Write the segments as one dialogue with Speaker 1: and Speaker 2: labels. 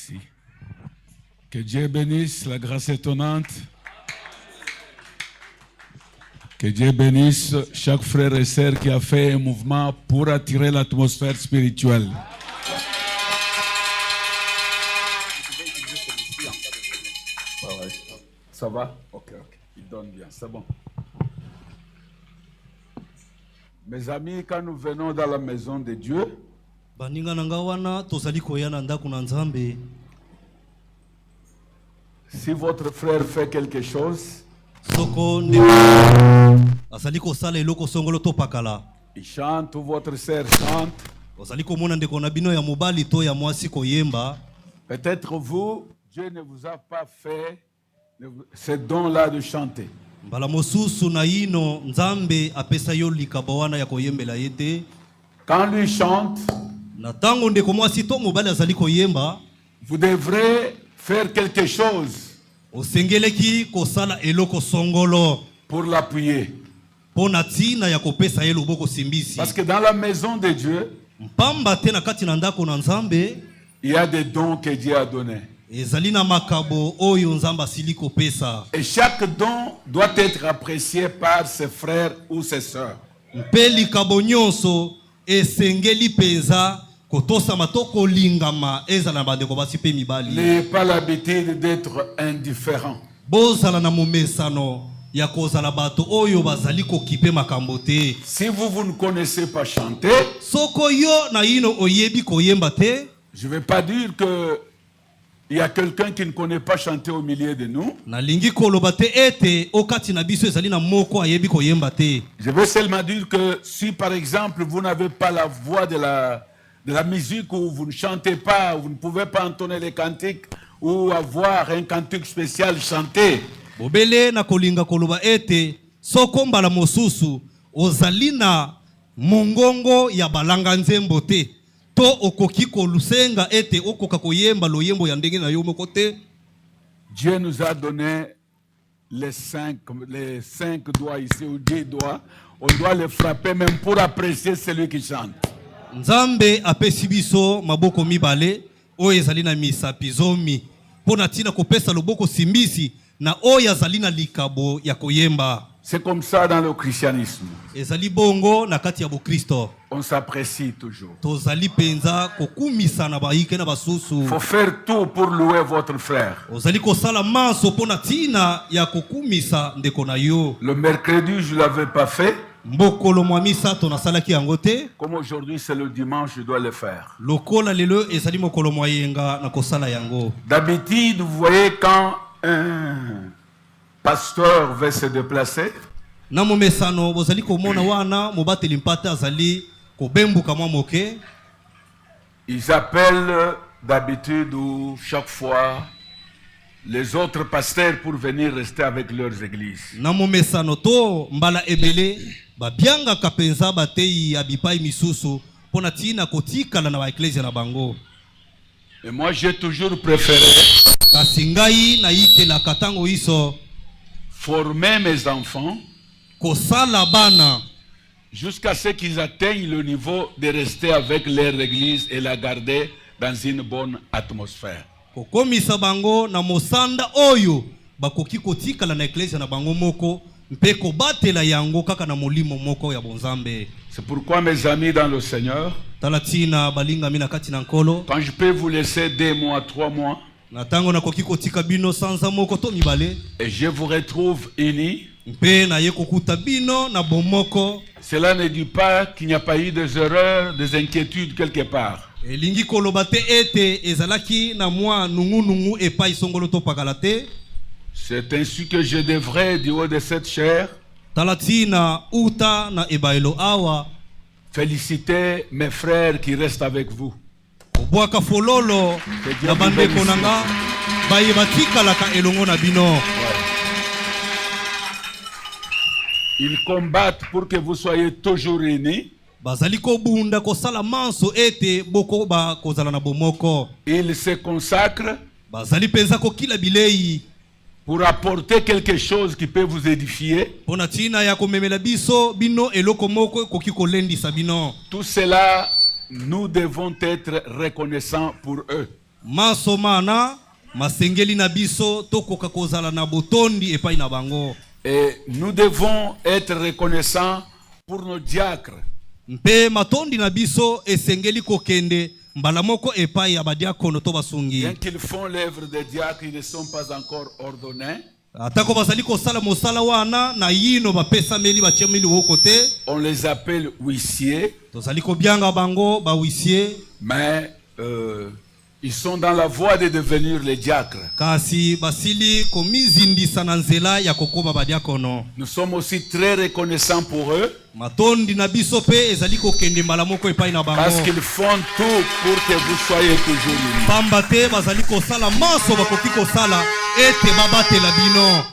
Speaker 1: Merci. Que Dieu bénisse la grâce étonnante. Que Dieu bénisse chaque frère et sœur qui a fait un mouvement pour attirer l'atmosphère spirituelle. Ça va? Ok. Il donne bien, c'est bon. Mes amis, quand nous venons dans la maison de Dieu, si votre frère fait quelque chose, il chante ou votre sœur chante, peut-être vous, Dieu ne vous a pas fait ce don-là de chanter.
Speaker 2: Quand
Speaker 1: lui chante, vous devrez faire quelque chose pour l'appuyer. Parce que dans la maison de Dieu, il y a des dons que Dieu a donnés. Et chaque don doit être apprécié par ses frères ou ses sœurs. N'ayez pas l'habitude d'être indifférent. Si vous ne connaissez pas chanter, je ne vais pas dire que il y a quelqu'un qui ne connaît pas chanter au milieu de nous. Je veux seulement dire que si par exemple vous n'avez pas la voix de la musique, ou vous ne chantez pas, ou vous ne pouvez pas entonner les cantiques ou avoir un cantique spécial chanté, Dieu nous a donné les cinq doigts ici, ou 10 doigts. On doit les frapper même pour apprécier celui qui chante. C'est comme ça dans le christianisme. On s'apprécie toujours. Il faut faire tout pour louer votre frère. Le mercredi, je ne l'avais pas fait. Comme aujourd'hui c'est le dimanche, je dois le faire. D'habitude, vous voyez, quand un pasteur veut se déplacer, ils appellent d'habitude ou chaque fois les autres pasteurs pour venir rester avec leurs églises. Et moi j'ai toujours préféré former mes enfants jusqu'à ce qu'ils atteignent le niveau de rester avec leur église et la garder dans une bonne atmosphère. C'est pourquoi mes amis dans le Seigneur, quand je peux vous laisser 2 mois, 3 mois, et je vous retrouve unis, cela ne dit pas qu'il n'y a pas eu des erreurs, des inquiétudes quelque part. C'est ainsi que je devrais, du haut de cette chair, féliciter mes frères qui restent avec vous. Ils combattent pour que vous soyez toujours unis. Ils se consacrent pour apporter quelque chose qui peut vous édifier. Tout cela, nous devons être reconnaissants pour eux.
Speaker 2: Masomana masengeli na biso tokoka kozala na botondi epai na bango.
Speaker 1: Et nous devons être reconnaissants pour nos diacres.
Speaker 2: Mpe matondi na biso esengeli kokende mbala moko epai ya badiakono to basungi.
Speaker 1: Bien qu'ils font l'œuvre des diacres, ils ne sont pas encore ordonnés.
Speaker 2: Atako bazali kosala mosala wana na yino bapesa meli bachemeli woko te.
Speaker 1: On les appelle huissiers.
Speaker 2: Tozali kobianga bango ba huissier.
Speaker 1: Mais ils sont dans la voie de devenir les diacres.
Speaker 2: Kasi basili komizindisa na nzela ya kokoba badiakono.
Speaker 1: Nous sommes aussi très reconnaissants pour eux.
Speaker 2: Matondi na biso pe ezali kokende mbala moko epai na bango.
Speaker 1: Parce qu'ils font tout pour que vous soyez toujours unis.
Speaker 2: Pamba te bazali kosala maso bakoki kosala ete babatela bino.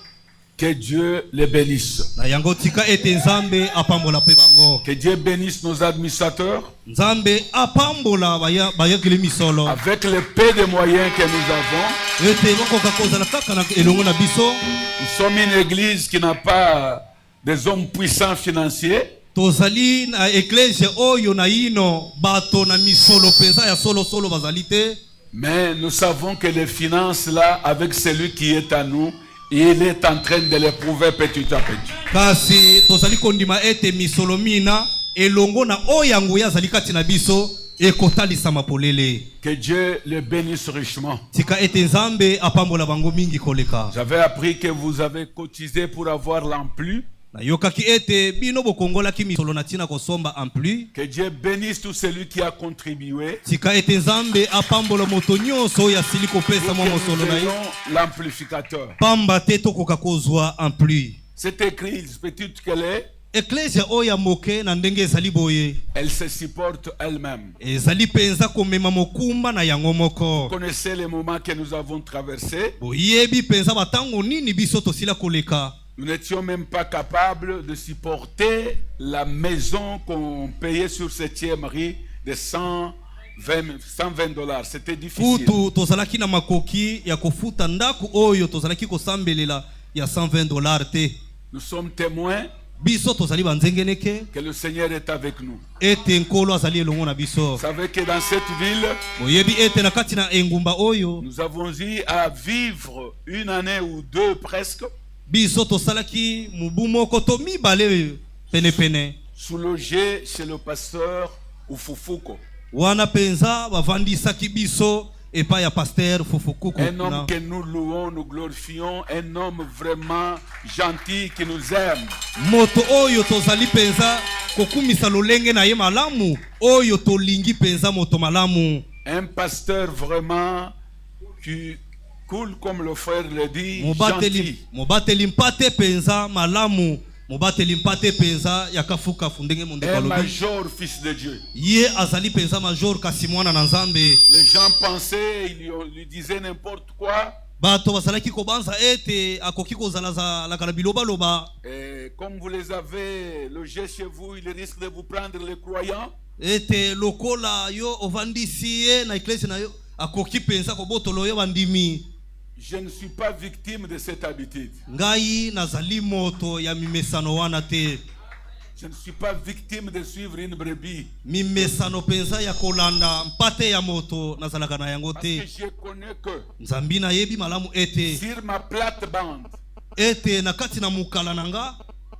Speaker 1: Que Dieu les bénisse.
Speaker 2: Na yango tika ete nzambe apambola pe bango.
Speaker 1: Que Dieu bénisse nos administrateurs.
Speaker 2: Nzambe apambola bayakile misolo.
Speaker 1: Avec le peu de moyens que nous avons.
Speaker 2: Ete bakoka kozala kaka na elongo na biso.
Speaker 1: Nous sommes une église qui n'a pas des hommes puissants financiers.
Speaker 2: Tozali na eklezia oyo na ino bato na misolo penza ya solo bazali te.
Speaker 1: Mais nous savons que les finances là, avec celui qui est à nous, il est en train de les prouver petit à petit.
Speaker 2: Kasi tozali kondima ete misolo mina elongo na oyangu ya zali kati na biso ekotalisa mapolele.
Speaker 1: Que Dieu les bénisse richement.
Speaker 2: Tika ete nzambe apambola bango mingi koleka.
Speaker 1: J'avais appris que vous avez cotisé pour avoir l'ampli.
Speaker 2: Na yokaki ete bino bokongola ki misolo na tina kosomba ampli.
Speaker 1: Que Dieu bénisse tout celui qui a contribué.
Speaker 2: Tika ete nzambe apambola moto nyonso ya sili kopesa mo mosolo na yo.
Speaker 1: L'amplificateur.
Speaker 2: Pamba te tokoka kozwa ampli.
Speaker 1: Cette église petite qu'elle est,
Speaker 2: Ecclesia oya moke na ndenge ezali boye.
Speaker 1: elle se supporte elle-même.
Speaker 2: Ezali penza komema mokumba na yango moko.
Speaker 1: Vous connaissez les moments que nous avons traversés.
Speaker 2: Boyebi penza batango nini biso tosila koleka.
Speaker 1: Nous n'étions même pas capables de supporter la maison qu'on payait sur 7e rue de $120. C'était difficile.
Speaker 2: Futu tozalaki na makoki ya kofuta ndaku oyo tozalaki kosambelela ya $120 te.
Speaker 1: Nous sommes témoins
Speaker 2: Biso tozali banzengeneke
Speaker 1: que le Seigneur est avec nous.
Speaker 2: ete nkolo azali elongo na biso.
Speaker 1: Vous savez que dans cette ville,
Speaker 2: Boyebi ete na kati na engumba oyo
Speaker 1: nous avons eu à vivre une année ou deux presque,
Speaker 2: biso tosalaki mubu moko to mibale pene pene.
Speaker 1: sous-logés chez le pasteur Ufufuko.
Speaker 2: Wana penza bavandisaki biso epa ya pasteur Fufukuku.
Speaker 1: Un homme que nous louons, nous glorifions, un homme vraiment gentil qui nous aime.
Speaker 2: Moto oyo tozali penza kokumisa lolenge na ye malamu oyo tolingi penza moto malamu.
Speaker 1: Un pasteur vraiment qui coule comme le frère le dit, gentil.
Speaker 2: Mobateli mpate penza malamu. Mobateli mpate penza yakafuka fundenge monde
Speaker 1: Un
Speaker 2: kalobi.
Speaker 1: major fils de Dieu.
Speaker 2: Ye azali penza major kasi mwana na nzambe.
Speaker 1: Les gens pensaient, ils lui disaient n'importe quoi.
Speaker 2: Bato basalaki kobanza ete akoki kozala za la kala biloba loba.
Speaker 1: Et comme vous les avez logés chez vous, ils risquent de vous prendre les croyants.
Speaker 2: Ete lokola yo ovandisi ye na eklesi na yo akoki penza kobotolo yo bandimi.
Speaker 1: Je ne suis pas victime de cette habitude.
Speaker 2: Ngai nazali moto ya mimesano wana te.
Speaker 1: Je ne suis pas victime de suivre une brebis.
Speaker 2: Mimesano penza ya kolanda mpate ya moto nazalaka na yango
Speaker 1: Parce que
Speaker 2: te.
Speaker 1: je connais que
Speaker 2: Nzambi na yebi malamu ete
Speaker 1: sur ma plate-bande,
Speaker 2: ete na kati na mukala nanga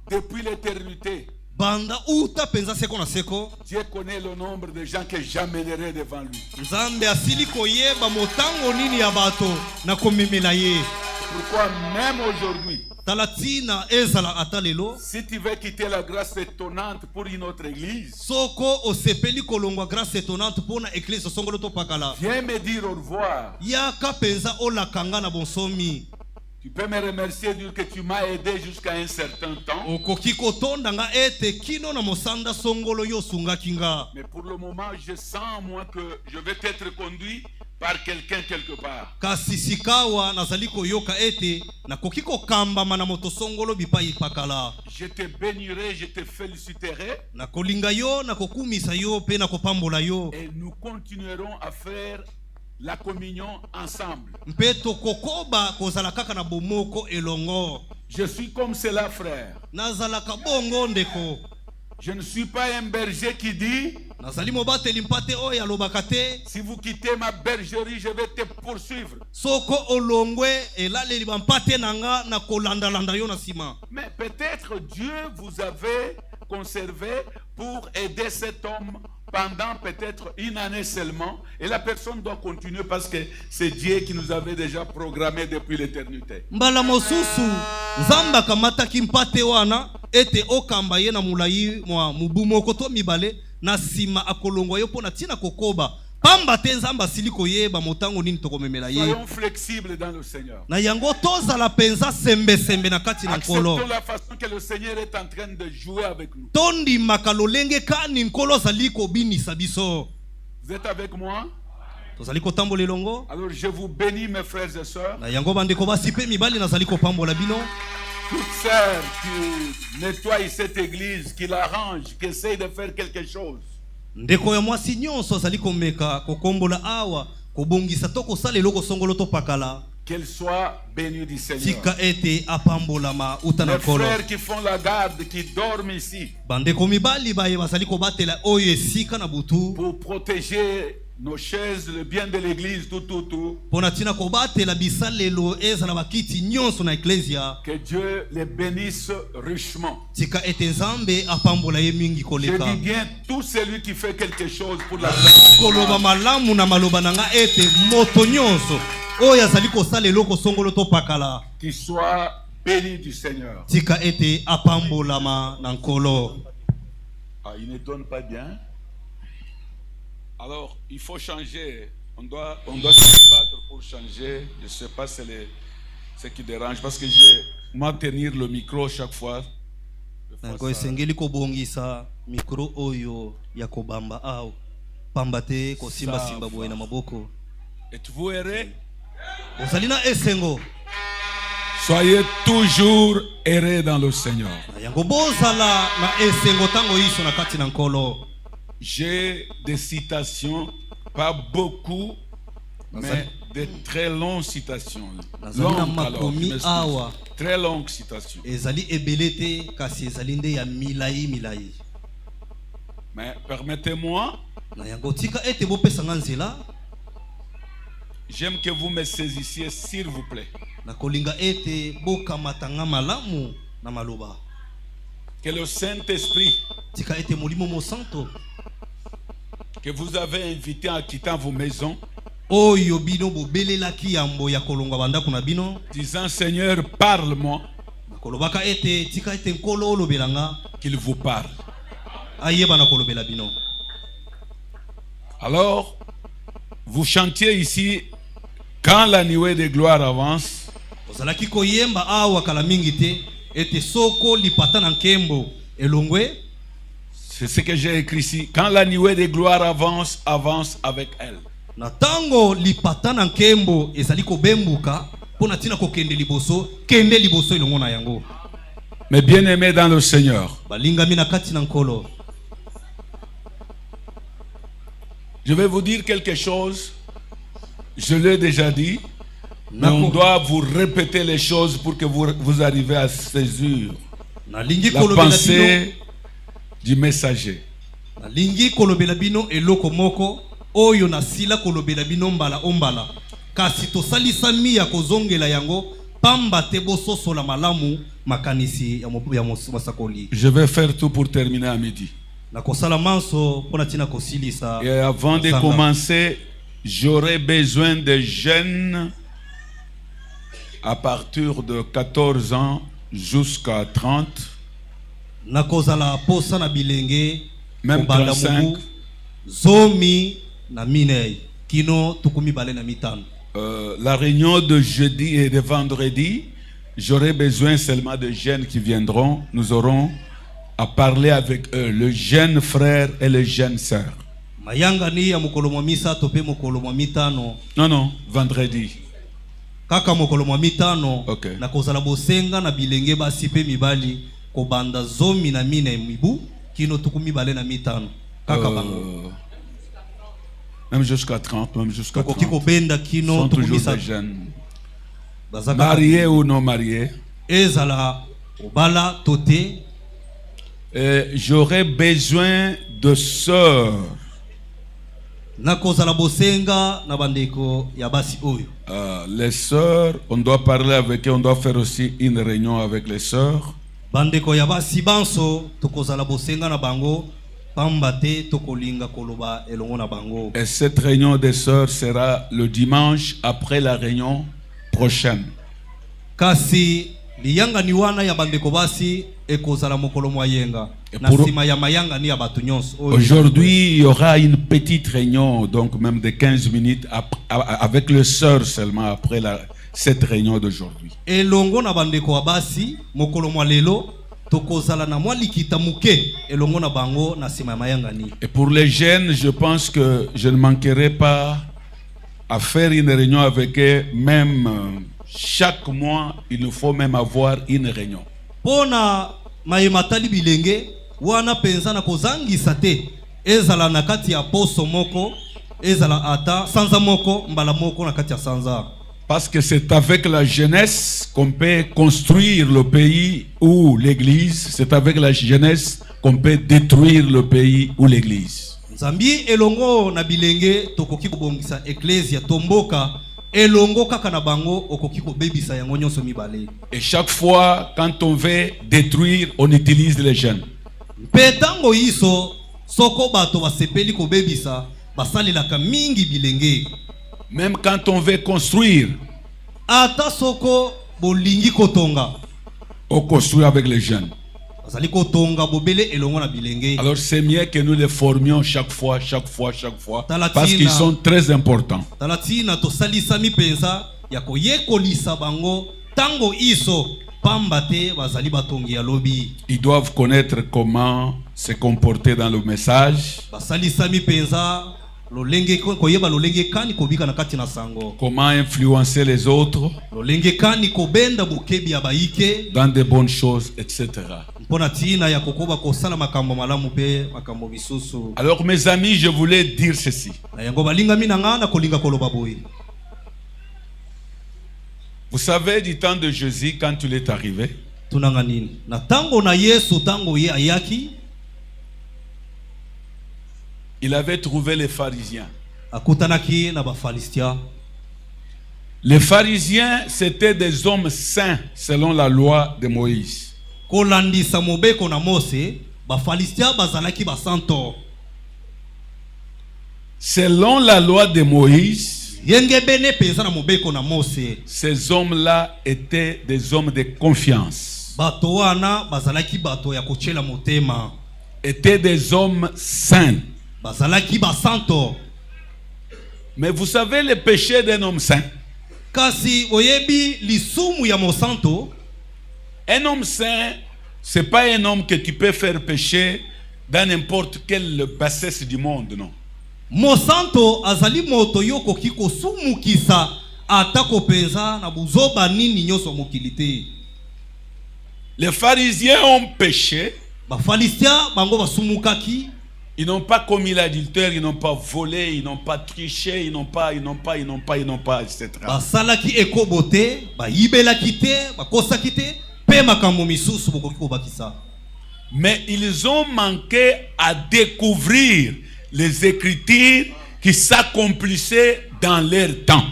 Speaker 1: depuis l'éternité,
Speaker 2: banda uta penza seko na seko
Speaker 1: Dieu connaît le nombre de gens que j'amènerai devant lui.
Speaker 2: Nzambe asili koyeba motango nini ya bato na komemela ye.
Speaker 1: Pourquoi même aujourd'hui,
Speaker 2: Talatina ezala atalelo
Speaker 1: si tu veux quitter la grâce étonnante pour une autre église,
Speaker 2: soko osepeli kolongwa grâce étonnante pona église songolo to pakala
Speaker 1: viens me dire au revoir.
Speaker 2: yaka penza olakanga na bonsomi.
Speaker 1: Tu peux me remercier, dire que tu m'as aidé jusqu'à un certain temps.
Speaker 2: Okoki kotonda nga ete kino na mosanda songolo yo sungaki nga.
Speaker 1: Mais pour le moment, je sens moi que je vais être conduit par quelqu'un quelque part.
Speaker 2: Kasi sikawa nazali koyoka ete nakoki kokambama na moto songolo bipai pakala.
Speaker 1: Je te bénirai, je te féliciterai.
Speaker 2: Nakolinga yo nakokumisa yo pe nakopambola yo.
Speaker 1: Et nous continuerons à faire la communion ensemble.
Speaker 2: Mpeto kokoba kozala kaka na bomoko elongo.
Speaker 1: Je suis comme cela, frère.
Speaker 2: Nazalaka bongo ndeko.
Speaker 1: Je ne suis pas un berger qui dit
Speaker 2: nazali mobateli mpate oyo alobaka te
Speaker 1: Si vous quittez ma bergerie, je vais te poursuivre.
Speaker 2: soko olongwe elaleli bampate na nga na kolandalanda yo na nsima.
Speaker 1: Mais peut-être Dieu vous avait conservé pour aider cet homme pendant peut-être une année seulement. Et la personne doit continuer parce que c'est Dieu qui nous avait déjà programmé depuis l'éternité.
Speaker 2: Mbala mosusu nzambe akamataki mpate wana ete okamba ye na mulai mwa mubu moko to mibale na nsima akolongwa yo mpo na ntina kokoba pamba te nzambe asili koyeba motango nini tokomemela ye.
Speaker 1: Soyons flexibles dans le Seigneur.
Speaker 2: Na yango tozala penza sembe na kati na nkolo.
Speaker 1: Acceptons la façon que le Seigneur est en train de jouer avec nous.
Speaker 2: Tondimaka lolenge kani nkolo azali kobinisa biso.
Speaker 1: Vous êtes avec moi?
Speaker 2: Tozali kotambola elongo.
Speaker 1: Alors je vous bénis mes frères et sœurs.
Speaker 2: Na yango bandeko basi pe mibali nazali kopambola bino.
Speaker 1: Toutes sœurs qui nettoient cette église, qui l'arrangent, qui essayent de faire quelque chose.
Speaker 2: Ndeko ya mwasi nyonso azali komeka kokombola awa kobongisa to kosala eloko songolo to pakala.
Speaker 1: Qu'elle soit bénie du Seigneur.
Speaker 2: Tika ete apambolama uta na
Speaker 1: Les
Speaker 2: nkolo.
Speaker 1: frères qui font la garde, qui dorment ici,
Speaker 2: Bandeko mibali baye bazali kobatela oyo esika na butu.
Speaker 1: pour protéger nos chaises, le bien de l'église, tout.
Speaker 2: Pona tina kobatela bisalelo ezala bakiti nyonso na eklesia.
Speaker 1: Que Dieu les bénisse richement.
Speaker 2: Tika ete nzambe apambola ye mingi
Speaker 1: Je
Speaker 2: koleka.
Speaker 1: dis bien tout celui qui fait quelque chose pour la
Speaker 2: Koloba malamu na maloba nanga ete moto nyonso oyo azali kosala eloko songolo to pakala.
Speaker 1: qui soit béni du Seigneur.
Speaker 2: Tika ete apambolama na nkolo.
Speaker 1: Ah, il ne donne pas bien. Alors, il faut changer. On doit se battre pour changer. Je ne sais pas ce qui dérange parce que je maintenir le micro chaque fois.
Speaker 2: Nango esengeli kobongisa mikro oyo ya kobamba au pamba te kosimba simba boye na maboko.
Speaker 1: Êtes-vous heureux?
Speaker 2: Ozali na esengo.
Speaker 1: Soyez toujours heureux dans le Seigneur.
Speaker 2: Na yango bozala na esengo tango iso na kati na nkolo.
Speaker 1: J'ai des citations, pas beaucoup, mais de très longues citations. Longues, alors, je m'excuse. Très longues citations.
Speaker 2: Ezali ebelete kasi ezali nde ya milai.
Speaker 1: Mais permettez-moi,
Speaker 2: Na yango tika ete bopesa nga nzela.
Speaker 1: j'aime que vous me saisissiez, s'il vous plaît.
Speaker 2: Na kolinga ete bokamata nga malamu na maloba.
Speaker 1: Que le Saint-Esprit
Speaker 2: Tika ete molimo mo santo
Speaker 1: que vous avez invité en quittant vos maisons,
Speaker 2: oyo bino bobelelaki yambo ya kolonga bandako na bino,
Speaker 1: disant Seigneur, parle-moi,
Speaker 2: na kolobaka ete tika ete nkolo olobelanga
Speaker 1: qu'il vous parle.
Speaker 2: ayeba na kolobela bino.
Speaker 1: Alors, vous chantiez ici, quand la nuée de gloire avance,
Speaker 2: Ozalaki koyemba awa kala mingi te ete soko lipata na nkembo elongwe.
Speaker 1: c'est ce que j'ai écrit ici, quand la nuée de gloire avance, avance avec elle.
Speaker 2: Na tango lipata na nkembo ezali kobembuka pona tina kokende liboso, kende liboso elongo na yango.
Speaker 1: Mais bien aimés dans le Seigneur,
Speaker 2: Balingami na kati na nkolo.
Speaker 1: je vais vous dire quelque chose, je l'ai déjà dit, mais on doit vous répéter les choses pour que vous arrivez à saisir
Speaker 2: Nalingi
Speaker 1: la
Speaker 2: kolobela bino.
Speaker 1: pensée du messager.
Speaker 2: Nalingi kolobela bino eloko moko oyo na sila kolobela bino mbala ombala. Kasi tosalisa mi ya kozongela yango pamba te bososola malamu makanisi ya masakoli.
Speaker 1: Je vais faire tout pour terminer à midi.
Speaker 2: Na kosala manso pona tina kosilisa.
Speaker 1: Et avant de commencer, j'aurai besoin de jeunes à partir de 14 ans jusqu'à 30.
Speaker 2: Na kozala posa na bilenge
Speaker 1: Même
Speaker 2: kobanda
Speaker 1: 35.
Speaker 2: mubu zomi na minei kino tukumi bale na mitano.
Speaker 1: La réunion de jeudi et de vendredi, j'aurai besoin seulement de jeunes qui viendront. Nous aurons à parler avec eux, le jeune frère et les jeunes sœurs.
Speaker 2: Mayanga ni ya mokolo mwa misa tope mokolo mwa mitano.
Speaker 1: Non, vendredi.
Speaker 2: Kaka mokolo mwa mitano.
Speaker 1: Okay.
Speaker 2: Na kozala bosenga na bilenge basi pe mibali kobanda zomi na mine mibu kino tukumi bale na mitano. Kaka bango.
Speaker 1: Même jusqu'à 30, même jusqu'à 30.
Speaker 2: Koko benda kino
Speaker 1: Sont toujours
Speaker 2: tukumisa
Speaker 1: des jeunes.
Speaker 2: Bazaka
Speaker 1: Mariés ou non mariés.
Speaker 2: ezala obala tote.
Speaker 1: J'aurais besoin de sœurs.
Speaker 2: nakozala bosenga na bandeko ya basi oyo.
Speaker 1: Les sœurs, on doit parler avec eux, on doit faire aussi une réunion avec les sœurs.
Speaker 2: Bandeko ya basi banso tokozala bosenga na bango pamba te tokolinga koloba elongo na bango.
Speaker 1: Et cette réunion des sœurs sera le dimanche après la réunion prochaine.
Speaker 2: Kasi liyanga ni wana ya bandeko basi ekozala mokolo moyenga na
Speaker 1: pour-
Speaker 2: sima ya mayanga ni ya batu nyonso oyo.
Speaker 1: Aujourd'hui, il y aura une petite réunion, donc même de 15 minutes, avec les sœurs seulement après cette réunion d'aujourd'hui.
Speaker 2: Elongo na bandeko wa basi mokolo mwa lelo tokozala na mwa likita muke elongo na bango na sima ya mayanga ni.
Speaker 1: Et pour les jeunes, je pense que je ne manquerai pas à faire une réunion avec eux, même chaque mois, il nous faut même avoir une réunion.
Speaker 2: Pona mayematali bilenge wana penza na kozangisa te ezala na kati ya poso moko ezala ata sanza moko mbala moko na kati ya sanza.
Speaker 1: Parce que c'est avec la jeunesse qu'on peut construire le pays ou l'église. C'est avec la jeunesse qu'on peut détruire le pays ou l'église.
Speaker 2: Nzambi elongo na bilenge tokoki kobongisa ecclesia tomboka elongo kaka na bango okoki kobebisa yango nyonso mibale.
Speaker 1: Et chaque fois, quand on veut détruire, on utilise les jeunes.
Speaker 2: Petango iso soko bato basepeli kobebisa basalelaka mingi bilenge.
Speaker 1: Même quand on veut construire,
Speaker 2: Ata soko bolingi kotonga
Speaker 1: on construit avec les jeunes.
Speaker 2: bazali kotonga bobele elongo na bilenge.
Speaker 1: Alors c'est mieux que nous les formions chaque fois,
Speaker 2: Talatina.
Speaker 1: parce qu'ils sont très importants.
Speaker 2: Talatina tosalisami penza ya koyekolisa bango tango iso pamba te bazali batongi ya lobi.
Speaker 1: Ils doivent connaître comment se comporter dans le message,
Speaker 2: Basalisami penza lolenge koyeba lolenge kani kobika na kati na sango.
Speaker 1: comment influencer les autres
Speaker 2: Lolenge kani kobenda bukebi ya baike
Speaker 1: dans de bonnes choses, etc.
Speaker 2: mpona tina ya kokoba kosala makambo malamu pe makambo bisusu.
Speaker 1: Alors mes amis, je voulais dire ceci.
Speaker 2: Na yango balingami na nga na kolinga koloba boye.
Speaker 1: Vous savez, du temps de Jésus, quand il est arrivé,
Speaker 2: Tunanga nini? Na tango na Yesu tango ye ayaki
Speaker 1: il avait trouvé les pharisiens.
Speaker 2: akutanaki na bafalistia.
Speaker 1: Les pharisiens, c'était des hommes saints selon la loi de Moïse.
Speaker 2: Kolandisa mobeko na Mose bafalistia bazalaki basanto.
Speaker 1: Selon la loi de Moïse,
Speaker 2: Yenge bene penza na mobeko na Mose.
Speaker 1: ces hommes-là étaient des hommes de confiance,
Speaker 2: Bato wana bazalaki bato ya kochela motema.
Speaker 1: étaient des hommes saints.
Speaker 2: Bazalaki basanto.
Speaker 1: Mais vous savez le péché d'un homme saint?
Speaker 2: Kasi oyebi lisumu ya mosanto.
Speaker 1: Un homme saint, c'est pas un homme que tu peux faire pécher dans n'importe quelle bassesse du monde, non.
Speaker 2: Mosanto azali moto yo koki kosumukisa ata kopenza na buzoba nini nyoso mokili te.
Speaker 1: Les pharisiens ont péché,
Speaker 2: Bafalistia bango basumukaki.
Speaker 1: ils n'ont pas commis l'adultère, ils n'ont pas volé, ils n'ont pas triché, ils n'ont pas, etc.
Speaker 2: Basalaki ekobote, bayibelaki te, bakosaki te, pe makambo misusu bokoki kobakisa.
Speaker 1: Mais ils ont manqué à découvrir les écritures qui s'accomplissaient dans leur temps.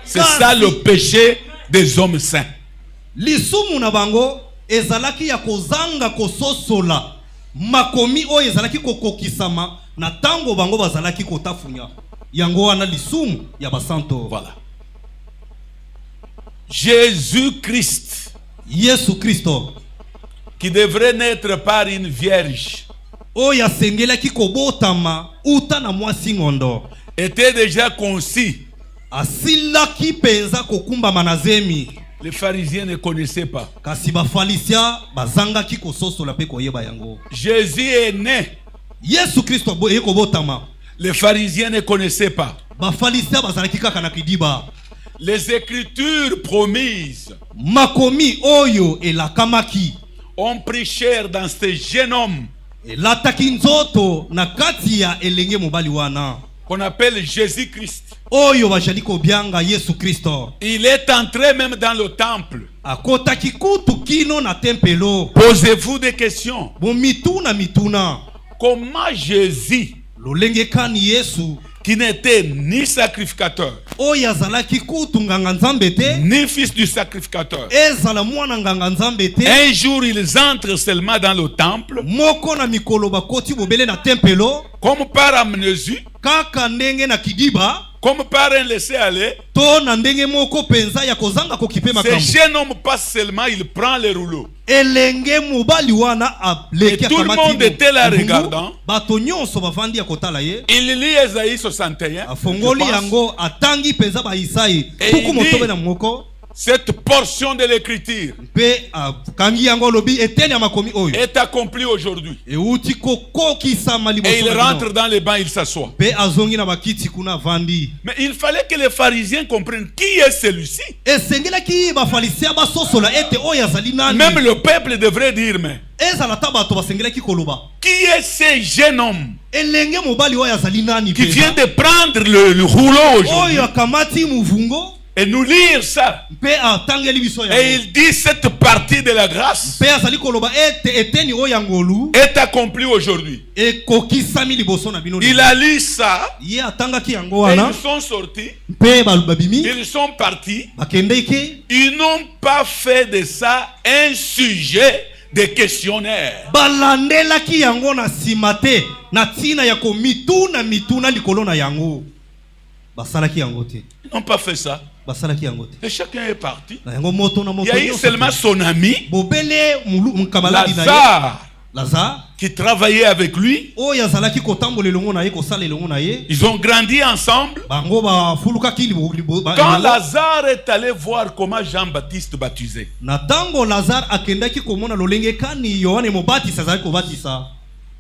Speaker 1: C'est ça le péché des hommes saints.
Speaker 2: Lisumu na bango ezalaki ya kozanga kososola makomi o ezalaki kokokisama na tango bango bazalaki kotafunya. Yango wana lisumu ya basanto.
Speaker 1: Voilà. Jésus-Christ,
Speaker 2: Yesu Kristo
Speaker 1: qui devrait naître par une vierge,
Speaker 2: oyo asengelaki kobotama uta na mwasi ngondo,
Speaker 1: était déjà conçu.
Speaker 2: asilaki penza kokumbama na zemi.
Speaker 1: Les pharisiens ne connaissaient pas.
Speaker 2: Kasi bafalisia bazangaki kososola pe koyeba yango.
Speaker 1: Jésus est né.
Speaker 2: Yesu Kristo ye kobotama.
Speaker 1: Les pharisiens ne connaissaient pas.
Speaker 2: Bafalisia bazalaki kaka na kidiba.
Speaker 1: Les écritures promises
Speaker 2: Makomi oyo elakamaki
Speaker 1: ont pris chair dans ce jeune homme
Speaker 2: elataki nzoto na kati ya elenge mobali wana
Speaker 1: qu'on appelle Jésus-Christ.
Speaker 2: oyo bajali kobianga Yesu Kristo.
Speaker 1: Il est entré même dans le temple.
Speaker 2: Akotaki kutu kino na tempelo.
Speaker 1: Posez-vous des questions.
Speaker 2: Bo mituna mituna.
Speaker 1: comment Jésus,
Speaker 2: lolenge kani Yesu
Speaker 1: qui n'était ni sacrificateur,
Speaker 2: oyo azalaki kutu nganga nzambe te
Speaker 1: ni fils du sacrificateur,
Speaker 2: ezala mwana nganga nzambe te
Speaker 1: un jour ils entrent seulement dans le temple,
Speaker 2: moko na mikolo bakoti bobele na tempelo
Speaker 1: comme par amnésie,
Speaker 2: kaka ndenge na kidiba
Speaker 1: comme par un laisser-aller.
Speaker 2: to na ndenge moko penza ya kozanga kokipe
Speaker 1: Ce
Speaker 2: makambo
Speaker 1: jeune homme passe seulement, il prend les rouleaux.
Speaker 2: elenge mobali wana aleki
Speaker 1: Et tout le monde était là regardant.
Speaker 2: bato nyonso bavandi ya kotala ye
Speaker 1: Il lit Esaïe 61.
Speaker 2: afongoli
Speaker 1: je pense.
Speaker 2: yango atangi penza baisai
Speaker 1: Et
Speaker 2: tuku
Speaker 1: il
Speaker 2: motobe
Speaker 1: dit-
Speaker 2: na moko
Speaker 1: Cette portion de l'écriture
Speaker 2: mpe akangi yango alobi eteni ya makomi oyo
Speaker 1: est accomplie aujourd'hui.
Speaker 2: euti kokokisama
Speaker 1: Et
Speaker 2: liboso
Speaker 1: il
Speaker 2: na bino.
Speaker 1: rentre dans les bancs, il s'assoit.
Speaker 2: mpe azongi na bakiti kuna avandi
Speaker 1: Mais il fallait que les pharisiens comprennent qui est celui-ci.
Speaker 2: esengelaki bafarisia basosola ete oyo azali nani
Speaker 1: Même le peuple devrait dire, mais
Speaker 2: ezala ta bato basengelaki koloba
Speaker 1: qui est ce jeune homme
Speaker 2: elenge mobali oyo azali nani
Speaker 1: qui
Speaker 2: mpenza?
Speaker 1: vient de prendre le rouleau aujourd'hui
Speaker 2: oyo akamati muvungo
Speaker 1: et nous lire ça?
Speaker 2: mpe atangeli biso
Speaker 1: Et
Speaker 2: yango
Speaker 1: il dit cette partie de la grâce
Speaker 2: mpe azali koloba ete eteni oyo ya ngolu
Speaker 1: est accomplie aujourd'hui.
Speaker 2: ekokisami liboso na bino
Speaker 1: Il a lu ça
Speaker 2: ye atangaki yango
Speaker 1: et
Speaker 2: wana
Speaker 1: ils sont sortis,
Speaker 2: mpe babimi
Speaker 1: ils sont partis.
Speaker 2: bakendeki
Speaker 1: Ils n'ont pas fait de ça un sujet de questionnaire.
Speaker 2: balandelaki yango na nsima te na ntina ya komituna mituna likolo na yango basalaki yango te
Speaker 1: Ils n'ont pas fait ça.
Speaker 2: basalaki yango te
Speaker 1: Et chacun est parti.
Speaker 2: na yango moto na
Speaker 1: Il
Speaker 2: moto
Speaker 1: y a eu
Speaker 2: nyonso
Speaker 1: seulement
Speaker 2: te.
Speaker 1: son ami,
Speaker 2: bobele mkamaladi na ye
Speaker 1: Lazare,
Speaker 2: lazare
Speaker 1: qui travaillait avec lui.
Speaker 2: oyo azalaki kotambola elongo na ye kosala elongo na ye
Speaker 1: Ils ont grandi ensemble.
Speaker 2: bango bafulukaki
Speaker 1: Quand Lazare est allé voir comment Jean-Baptiste baptisait,
Speaker 2: na ntango lazare akendaki komona lolenge kani yohane mobatisi azalaki kobatisa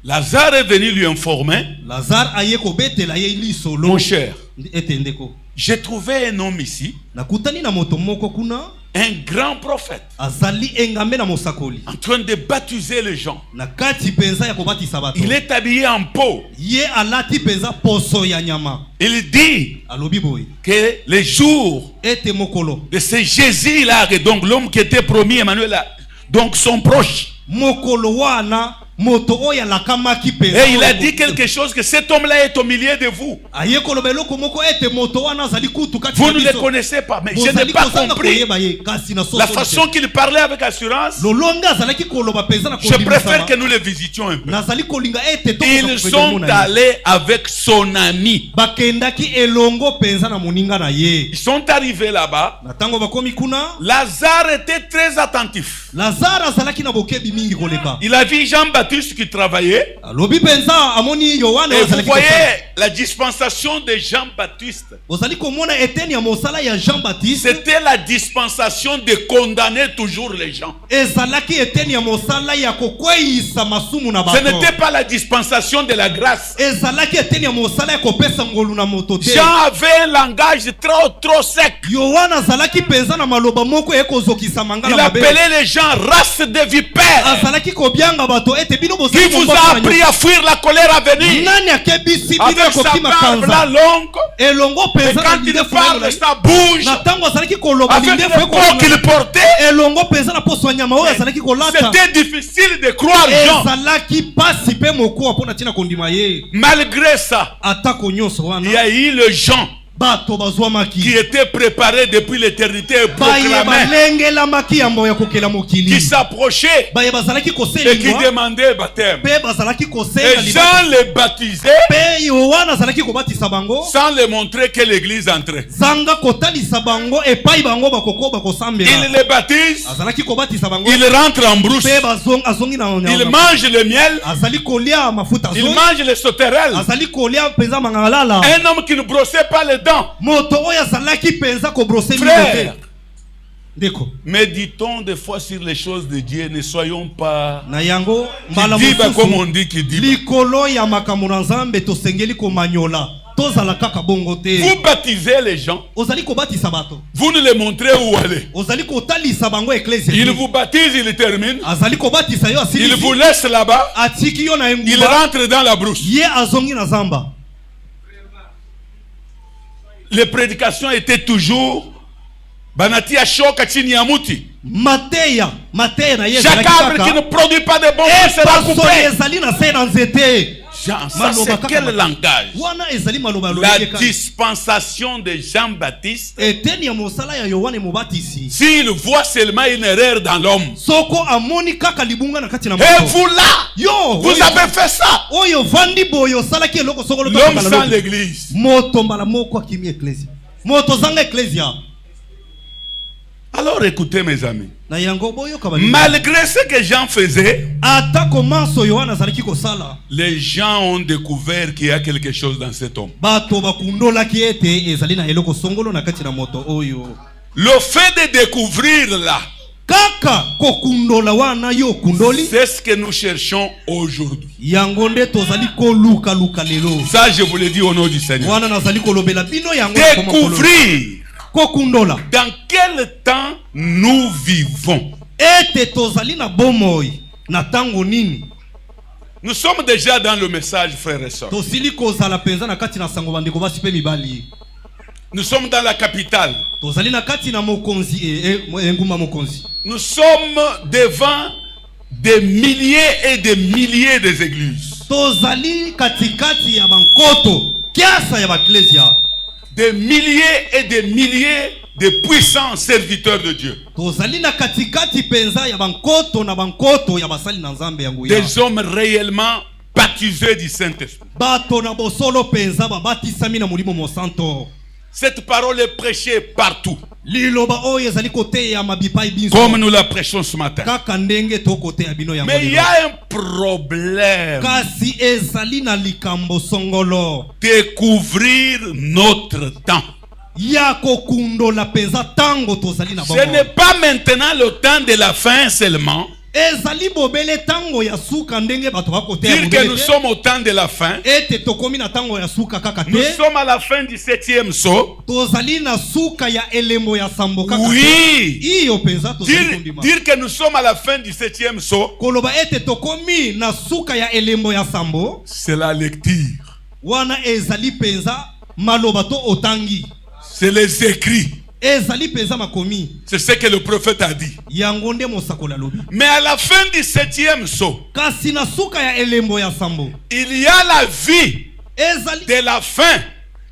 Speaker 1: Lazare est venu lui informer,
Speaker 2: lazare aye kobetela ye lisolo
Speaker 1: mon cher,
Speaker 2: ete ndeko
Speaker 1: j'ai trouvé un homme ici,
Speaker 2: nakutani na moto moko kuna
Speaker 1: un grand prophète,
Speaker 2: azali engambe na mosakoli
Speaker 1: en train de baptiser les gens.
Speaker 2: na kati penza ya kobatisa bato
Speaker 1: Il est habillé en peau.
Speaker 2: ye alati penza poso ya nyama
Speaker 1: Il dit
Speaker 2: alobi boye
Speaker 1: que les jours
Speaker 2: ete mokolo
Speaker 1: de ce Jésus-là, donc l'homme qui était promis, Emmanuel, là, donc son proche.
Speaker 2: mokolo wana moto oyo alakamaki penza
Speaker 1: Et il a dit quelque chose, que cet homme-là est au milieu de vous.
Speaker 2: aye koloba eloko moko ete moto wana azali kutu kati
Speaker 1: Vous
Speaker 2: na
Speaker 1: ne le
Speaker 2: biso.
Speaker 1: connaissez pas, mais je n'ai
Speaker 2: Bozali
Speaker 1: pas
Speaker 2: kozanga
Speaker 1: compris
Speaker 2: koyeba ye, kasi na soso
Speaker 1: la
Speaker 2: te.
Speaker 1: façon qu'il parlait avec assurance.
Speaker 2: lolonga azalaki koloba penza na
Speaker 1: Je préfère
Speaker 2: kondimisa
Speaker 1: que nous les visitions un peu.
Speaker 2: nazali kolinga ete
Speaker 1: Ils sont allés avec son ami.
Speaker 2: bakendaki elongo penza na moninga na ye
Speaker 1: Ils sont arrivés là-bas.
Speaker 2: na ntango bakomi kuna
Speaker 1: Lazare était très attentif.
Speaker 2: lazare azalaki na bokebi mingi koleka
Speaker 1: Il a vu Jean-Baptiste qui travaillait.
Speaker 2: alobi penza amoni yohane
Speaker 1: Et
Speaker 2: oyo
Speaker 1: vous
Speaker 2: azalaki
Speaker 1: voyez
Speaker 2: kosala.
Speaker 1: la dispensation de Jean-Baptiste.
Speaker 2: ozali komona eteni ya mosala ya jean baptiste
Speaker 1: C'était la dispensation de condamner toujours les gens.
Speaker 2: ezalaki eteni ya mosala ya kokweyisa masumu na
Speaker 1: Ce
Speaker 2: bato
Speaker 1: n'était pas la dispensation de la grâce.
Speaker 2: ezalaki eteni ya mosala ya kopesa ngolu na moto te
Speaker 1: Jean avait un langage trop sec.
Speaker 2: yohane azalaki penza na maloba moko ekozokisa manga
Speaker 1: Il
Speaker 2: na mabe
Speaker 1: appelait les gens race de vipères.
Speaker 2: azalaki kobianga bato ete bino
Speaker 1: Qui
Speaker 2: bozali
Speaker 1: vous
Speaker 2: mobali
Speaker 1: a
Speaker 2: na
Speaker 1: appris à fuir la colère à venir?
Speaker 2: nani akebisi bino ya
Speaker 1: Avec sa
Speaker 2: kokima
Speaker 1: barbe là
Speaker 2: kanza
Speaker 1: longue.
Speaker 2: elongo
Speaker 1: Et
Speaker 2: penza na
Speaker 1: quand il
Speaker 2: lindefu
Speaker 1: parle,
Speaker 2: na
Speaker 1: ça bouge.
Speaker 2: na ntango azalaki koloba
Speaker 1: Avec
Speaker 2: lindefu
Speaker 1: le corps qu'il portait,
Speaker 2: elongo penza na poso ya nyama oyo azalaki kolata
Speaker 1: c'était difficile de croire Jean.
Speaker 2: ezalaki pasi mpe mokuwa mpo na ntina kondima ye
Speaker 1: Malgré ça,
Speaker 2: atako nyonso
Speaker 1: il y
Speaker 2: wana
Speaker 1: a eu le Jean
Speaker 2: bato
Speaker 1: qui
Speaker 2: bazwamaki
Speaker 1: était préparé depuis l'éternité et
Speaker 2: baye
Speaker 1: proclamé,
Speaker 2: balengelamaki yambo ya kokela
Speaker 1: qui
Speaker 2: mokili
Speaker 1: s'approchait
Speaker 2: baye bazalaki
Speaker 1: et qui
Speaker 2: koselingwa
Speaker 1: demandait baptême.
Speaker 2: mpe bazalaki
Speaker 1: Et
Speaker 2: kosenga
Speaker 1: Jean les baptisait
Speaker 2: mpe yohane azalaki kobatisa bango
Speaker 1: sans les montrer que l'église entrait.
Speaker 2: zanga kotalisa bango epai bango bakoko
Speaker 1: Il
Speaker 2: bakosambela
Speaker 1: les baptise,
Speaker 2: azalaki kobatisa bango
Speaker 1: il rentre en brousse,
Speaker 2: mpe azongi
Speaker 1: il mange le miel,
Speaker 2: azali kolia mafuta
Speaker 1: il
Speaker 2: azongi
Speaker 1: mange les sauterelles.
Speaker 2: azali kolia mpenza mangalala
Speaker 1: Un homme qui ne brossait pas les dents.
Speaker 2: moto oyo azalaki mpenza kobrose
Speaker 1: Frère,
Speaker 2: ndeko
Speaker 1: méditons des fois sur les choses de Dieu, ne soyons pas
Speaker 2: na yango mbala
Speaker 1: Kidiba, comme on
Speaker 2: mosusu
Speaker 1: dit qui dit.
Speaker 2: likolo ya makambo na nzambe tosengeli komanyola tozala kaka bongo te
Speaker 1: Vous baptisez les gens,
Speaker 2: ozali kobatisa bato
Speaker 1: vous ne les montrez où aller.
Speaker 2: ozali kotalisa bango eklesia
Speaker 1: Il vous baptise, il termine,
Speaker 2: azali kobatisa yo
Speaker 1: il vous
Speaker 2: asilisi
Speaker 1: laisse là-bas,
Speaker 2: atiki yo na
Speaker 1: il
Speaker 2: engumba
Speaker 1: rentre dans la brousse.
Speaker 2: ye azongi na zamba
Speaker 1: Les prédications étaient toujours Banatia shoka chini ya muti.
Speaker 2: mateya na ye
Speaker 1: Chaque arbre qui ne produit pas de bons fruits sera coupé.
Speaker 2: ezali na se na nzete.
Speaker 1: Jean, ça c'est quel langage?
Speaker 2: Wana ezali maloba
Speaker 1: La dispensation de Jean-Baptiste.
Speaker 2: eteni ya mosala ya Yohane Mobatisi.
Speaker 1: S'il voit seulement une erreur dans l'homme.
Speaker 2: Soko amoni kaka libunga na kati na
Speaker 1: Et vous là,
Speaker 2: yo
Speaker 1: vous avez fait ça.
Speaker 2: oyo vandi boyo sala ki eloko soko
Speaker 1: L'homme sans l'église.
Speaker 2: moto mbala moko akimi ecclesia. Moto zanga ecclesia.
Speaker 1: Alors écoutez mes amis.
Speaker 2: Na yango boyo kabali.
Speaker 1: Malgré ce que Jean faisait,
Speaker 2: ata komanso Yohana zalaki kosala.
Speaker 1: les gens ont découvert qu'il y a quelque chose dans cet homme.
Speaker 2: Bato bakundola ki ete ezali na eloko songolo na kati na moto oyo.
Speaker 1: Le fait de découvrir là,
Speaker 2: Kaka kokundola wana yo kundoli.
Speaker 1: c'est ce que nous cherchons aujourd'hui.
Speaker 2: Yango nde tozali koluka luka lelo.
Speaker 1: Ça je vous le dis au nom du Seigneur.
Speaker 2: Wana nazali kolobela bino yango
Speaker 1: Découvrir
Speaker 2: kokundola.
Speaker 1: dans quel temps nous vivons.
Speaker 2: Ete tozali na bomoi na tango nini.
Speaker 1: Nous sommes déjà dans le message, frères et sœurs.
Speaker 2: Tosili kozala penza na kati na sango bandeko basi pe mibali.
Speaker 1: Nous sommes dans la capitale.
Speaker 2: Tozali na kati na mokonzi enguma mokonzi.
Speaker 1: Nous sommes devant des milliers et des milliers des églises.
Speaker 2: Tozali katikati ya bankoto kiasa ya baklesia.
Speaker 1: Des milliers et des milliers de puissants serviteurs de Dieu.
Speaker 2: Tozali na katikati penza ya bankoto na bankoto ya basali na nzambe yangu ya.
Speaker 1: Des hommes réellement baptisés du Saint-Esprit.
Speaker 2: Bato na bosolo penza babatisami na mulimo mosanto.
Speaker 1: Cette parole est prêchée partout.
Speaker 2: Liloba oyo ezali kote ya mabipai binso.
Speaker 1: Comme nous la prêchons ce matin.
Speaker 2: Kaka ndenge to kote ya bino yango.
Speaker 1: Mais il y a un problème.
Speaker 2: Kasi ezali na likambo songolo.
Speaker 1: Découvrir notre temps.
Speaker 2: Ya kokundola penza tango tozali na
Speaker 1: Ce
Speaker 2: bango.
Speaker 1: n'est pas maintenant le temps de la fin seulement.
Speaker 2: Ezali bobele tango ya suka ndenge bato bakote ya
Speaker 1: Dire que nous sommes au temps de la fin.
Speaker 2: ete tokomi na tango ya suka kaka
Speaker 1: Nous
Speaker 2: te.
Speaker 1: sommes à la fin du 7e saut.
Speaker 2: Tozali na suka ya elembo ya sambo kaka te.
Speaker 1: Oui.
Speaker 2: Iyo penza tozali kondima.
Speaker 1: Dire que nous sommes à la fin du 7e saut,
Speaker 2: Koloba ete tokomi na suka ya elembo ya sambo.
Speaker 1: c'est la lecture.
Speaker 2: Wana ezali penza maloba to otangi.
Speaker 1: C'est les écrits.
Speaker 2: Ezali penza makomi.
Speaker 1: C'est ce que le prophète a dit.
Speaker 2: Yango nde mosakola lobi.
Speaker 1: Mais à la fin du 7e saut,
Speaker 2: Kasi na suka ya elembo ya sambo.
Speaker 1: il y a la vie
Speaker 2: Ezali
Speaker 1: de la fin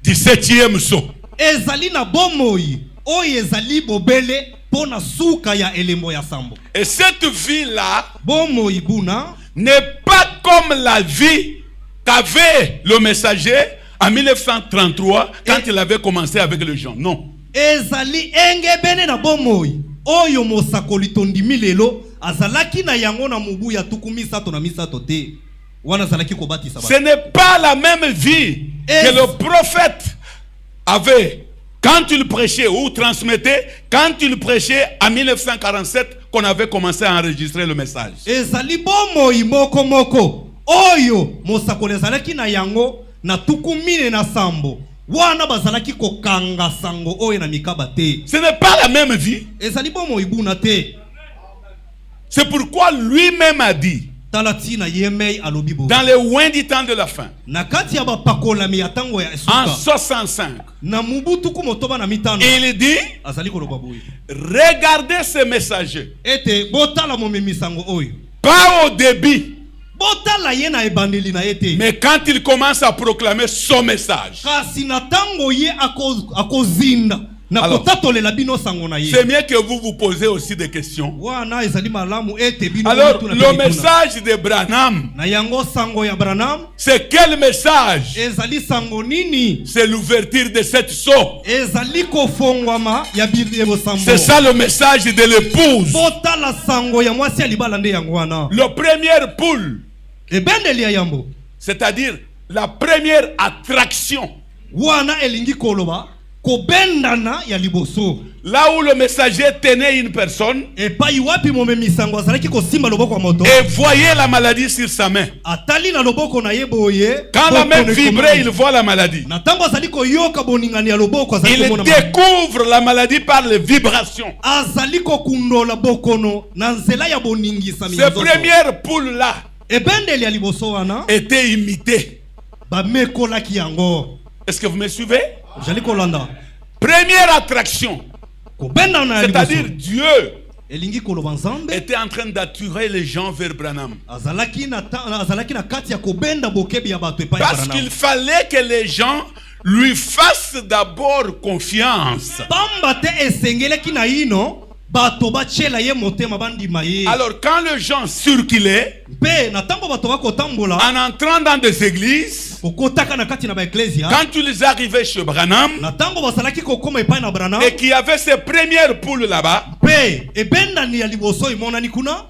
Speaker 1: du 7e saut.
Speaker 2: ezali na bomoi oyo ezali bobele pona suka ya elembo ya sambo.
Speaker 1: Et cette vie-là
Speaker 2: Bomoi buna
Speaker 1: n'est pas comme la vie qu'avait le messager en 1933 quand il avait commencé avec les gens. Non.
Speaker 2: ezali engebene na bomoi oyo mosakoli tondimi lelo azalaki na yango na mubu ya tuku misato na misato te. Wana azalaki kobatisa
Speaker 1: Ce n'est pas la même vie que le prophète avait quand il prêchait ou transmettait, quand il prêchait en 1947 qu'on avait commencé à enregistrer le message.
Speaker 2: ezali bomoi moko moko oyo mosakoli azalaki na yango na tuku mine na sambo. Wana bazalaki kokanga sango oyo na mikaba te.
Speaker 1: Ce n'est pas la même vie.
Speaker 2: Ezali bomoi buna te.
Speaker 1: C'est pourquoi lui-même a dit,
Speaker 2: Talati na yemei alobi bo.
Speaker 1: dans les loin du temps de la fin,
Speaker 2: Na kati ya bapakolami ya tango ya
Speaker 1: en
Speaker 2: esuka.
Speaker 1: 65,
Speaker 2: Na mubutu kumotoba na mitano.
Speaker 1: il dit,
Speaker 2: Azali koloba boye.
Speaker 1: regardez ces messagers,
Speaker 2: Ete botala momemisango oyo.
Speaker 1: pas au début,
Speaker 2: Botala ye na ebandeli na ete.
Speaker 1: mais quand il commence à proclamer son message.
Speaker 2: Kasi na tango ye akozinda. Na
Speaker 1: Alors,
Speaker 2: kotatolela bino sango na ye.
Speaker 1: C'est bien que vous vous posez aussi des questions.
Speaker 2: Wana ezali malamu ete bino.
Speaker 1: Alors,
Speaker 2: mutu na
Speaker 1: le
Speaker 2: pelituna.
Speaker 1: message de Branham,
Speaker 2: Na yango sango ya Branham.
Speaker 1: c'est quel message?
Speaker 2: Ezali sango nini?
Speaker 1: C'est l'ouverture de cette seau.
Speaker 2: Ezali kofongwama ya bilebo sambo.
Speaker 1: C'est ça le message de l'épouse.
Speaker 2: Botala sango ya mwasi ya libala nde yango wana.
Speaker 1: La première poule,
Speaker 2: Ebendeli ya yambo.
Speaker 1: c'est-à-dire la première attraction.
Speaker 2: Wana elingi koloba kobendana ya liboso.
Speaker 1: Là où le messager tenait une personne
Speaker 2: Epai wapi momemisango azalaki kosimba loboko ya moto.
Speaker 1: et voyait la maladie sur sa main.
Speaker 2: Atali na loboko na ye boye.
Speaker 1: Quand la main vibrait, il voit la maladie.
Speaker 2: Na tango azali koyoka boningani ya loboko azali
Speaker 1: Il
Speaker 2: komona.
Speaker 1: découvre la maladie par les vibrations.
Speaker 2: Azali kokundola bokono na nzela ya boningisa
Speaker 1: Ces
Speaker 2: minzoto.
Speaker 1: premières poules-là
Speaker 2: Ebendeli ya liboso wana
Speaker 1: étaient imitées.
Speaker 2: bamekolaki yango.
Speaker 1: Est-ce que vous me suivez?
Speaker 2: Jali kolanda.
Speaker 1: Première attraction,
Speaker 2: Kobendana ya
Speaker 1: c'est-à-dire
Speaker 2: liboso.
Speaker 1: Dieu
Speaker 2: elingi koloba nzambe
Speaker 1: était en train d'attirer les gens vers Branham.
Speaker 2: azalaki na kati ya kobenda bokebi ya bato epai ya
Speaker 1: Parce
Speaker 2: Branham.
Speaker 1: qu'il fallait que les gens lui fassent d'abord confiance.
Speaker 2: Pamba te esengelaki na ino bato bachela ye motema bandima ye.
Speaker 1: Alors quand les gens circulaient,
Speaker 2: Mpe na tango bato bakotambola
Speaker 1: en entrant dans des églises,
Speaker 2: kokotaka na kati na ba ecclesia
Speaker 1: quand ils arrivaient chez Branham,
Speaker 2: na tango basalaki kokoma epai na Branham
Speaker 1: et qu'il y avait ces premières poules là-bas,
Speaker 2: mpe ebendani ya liboso emonani kuna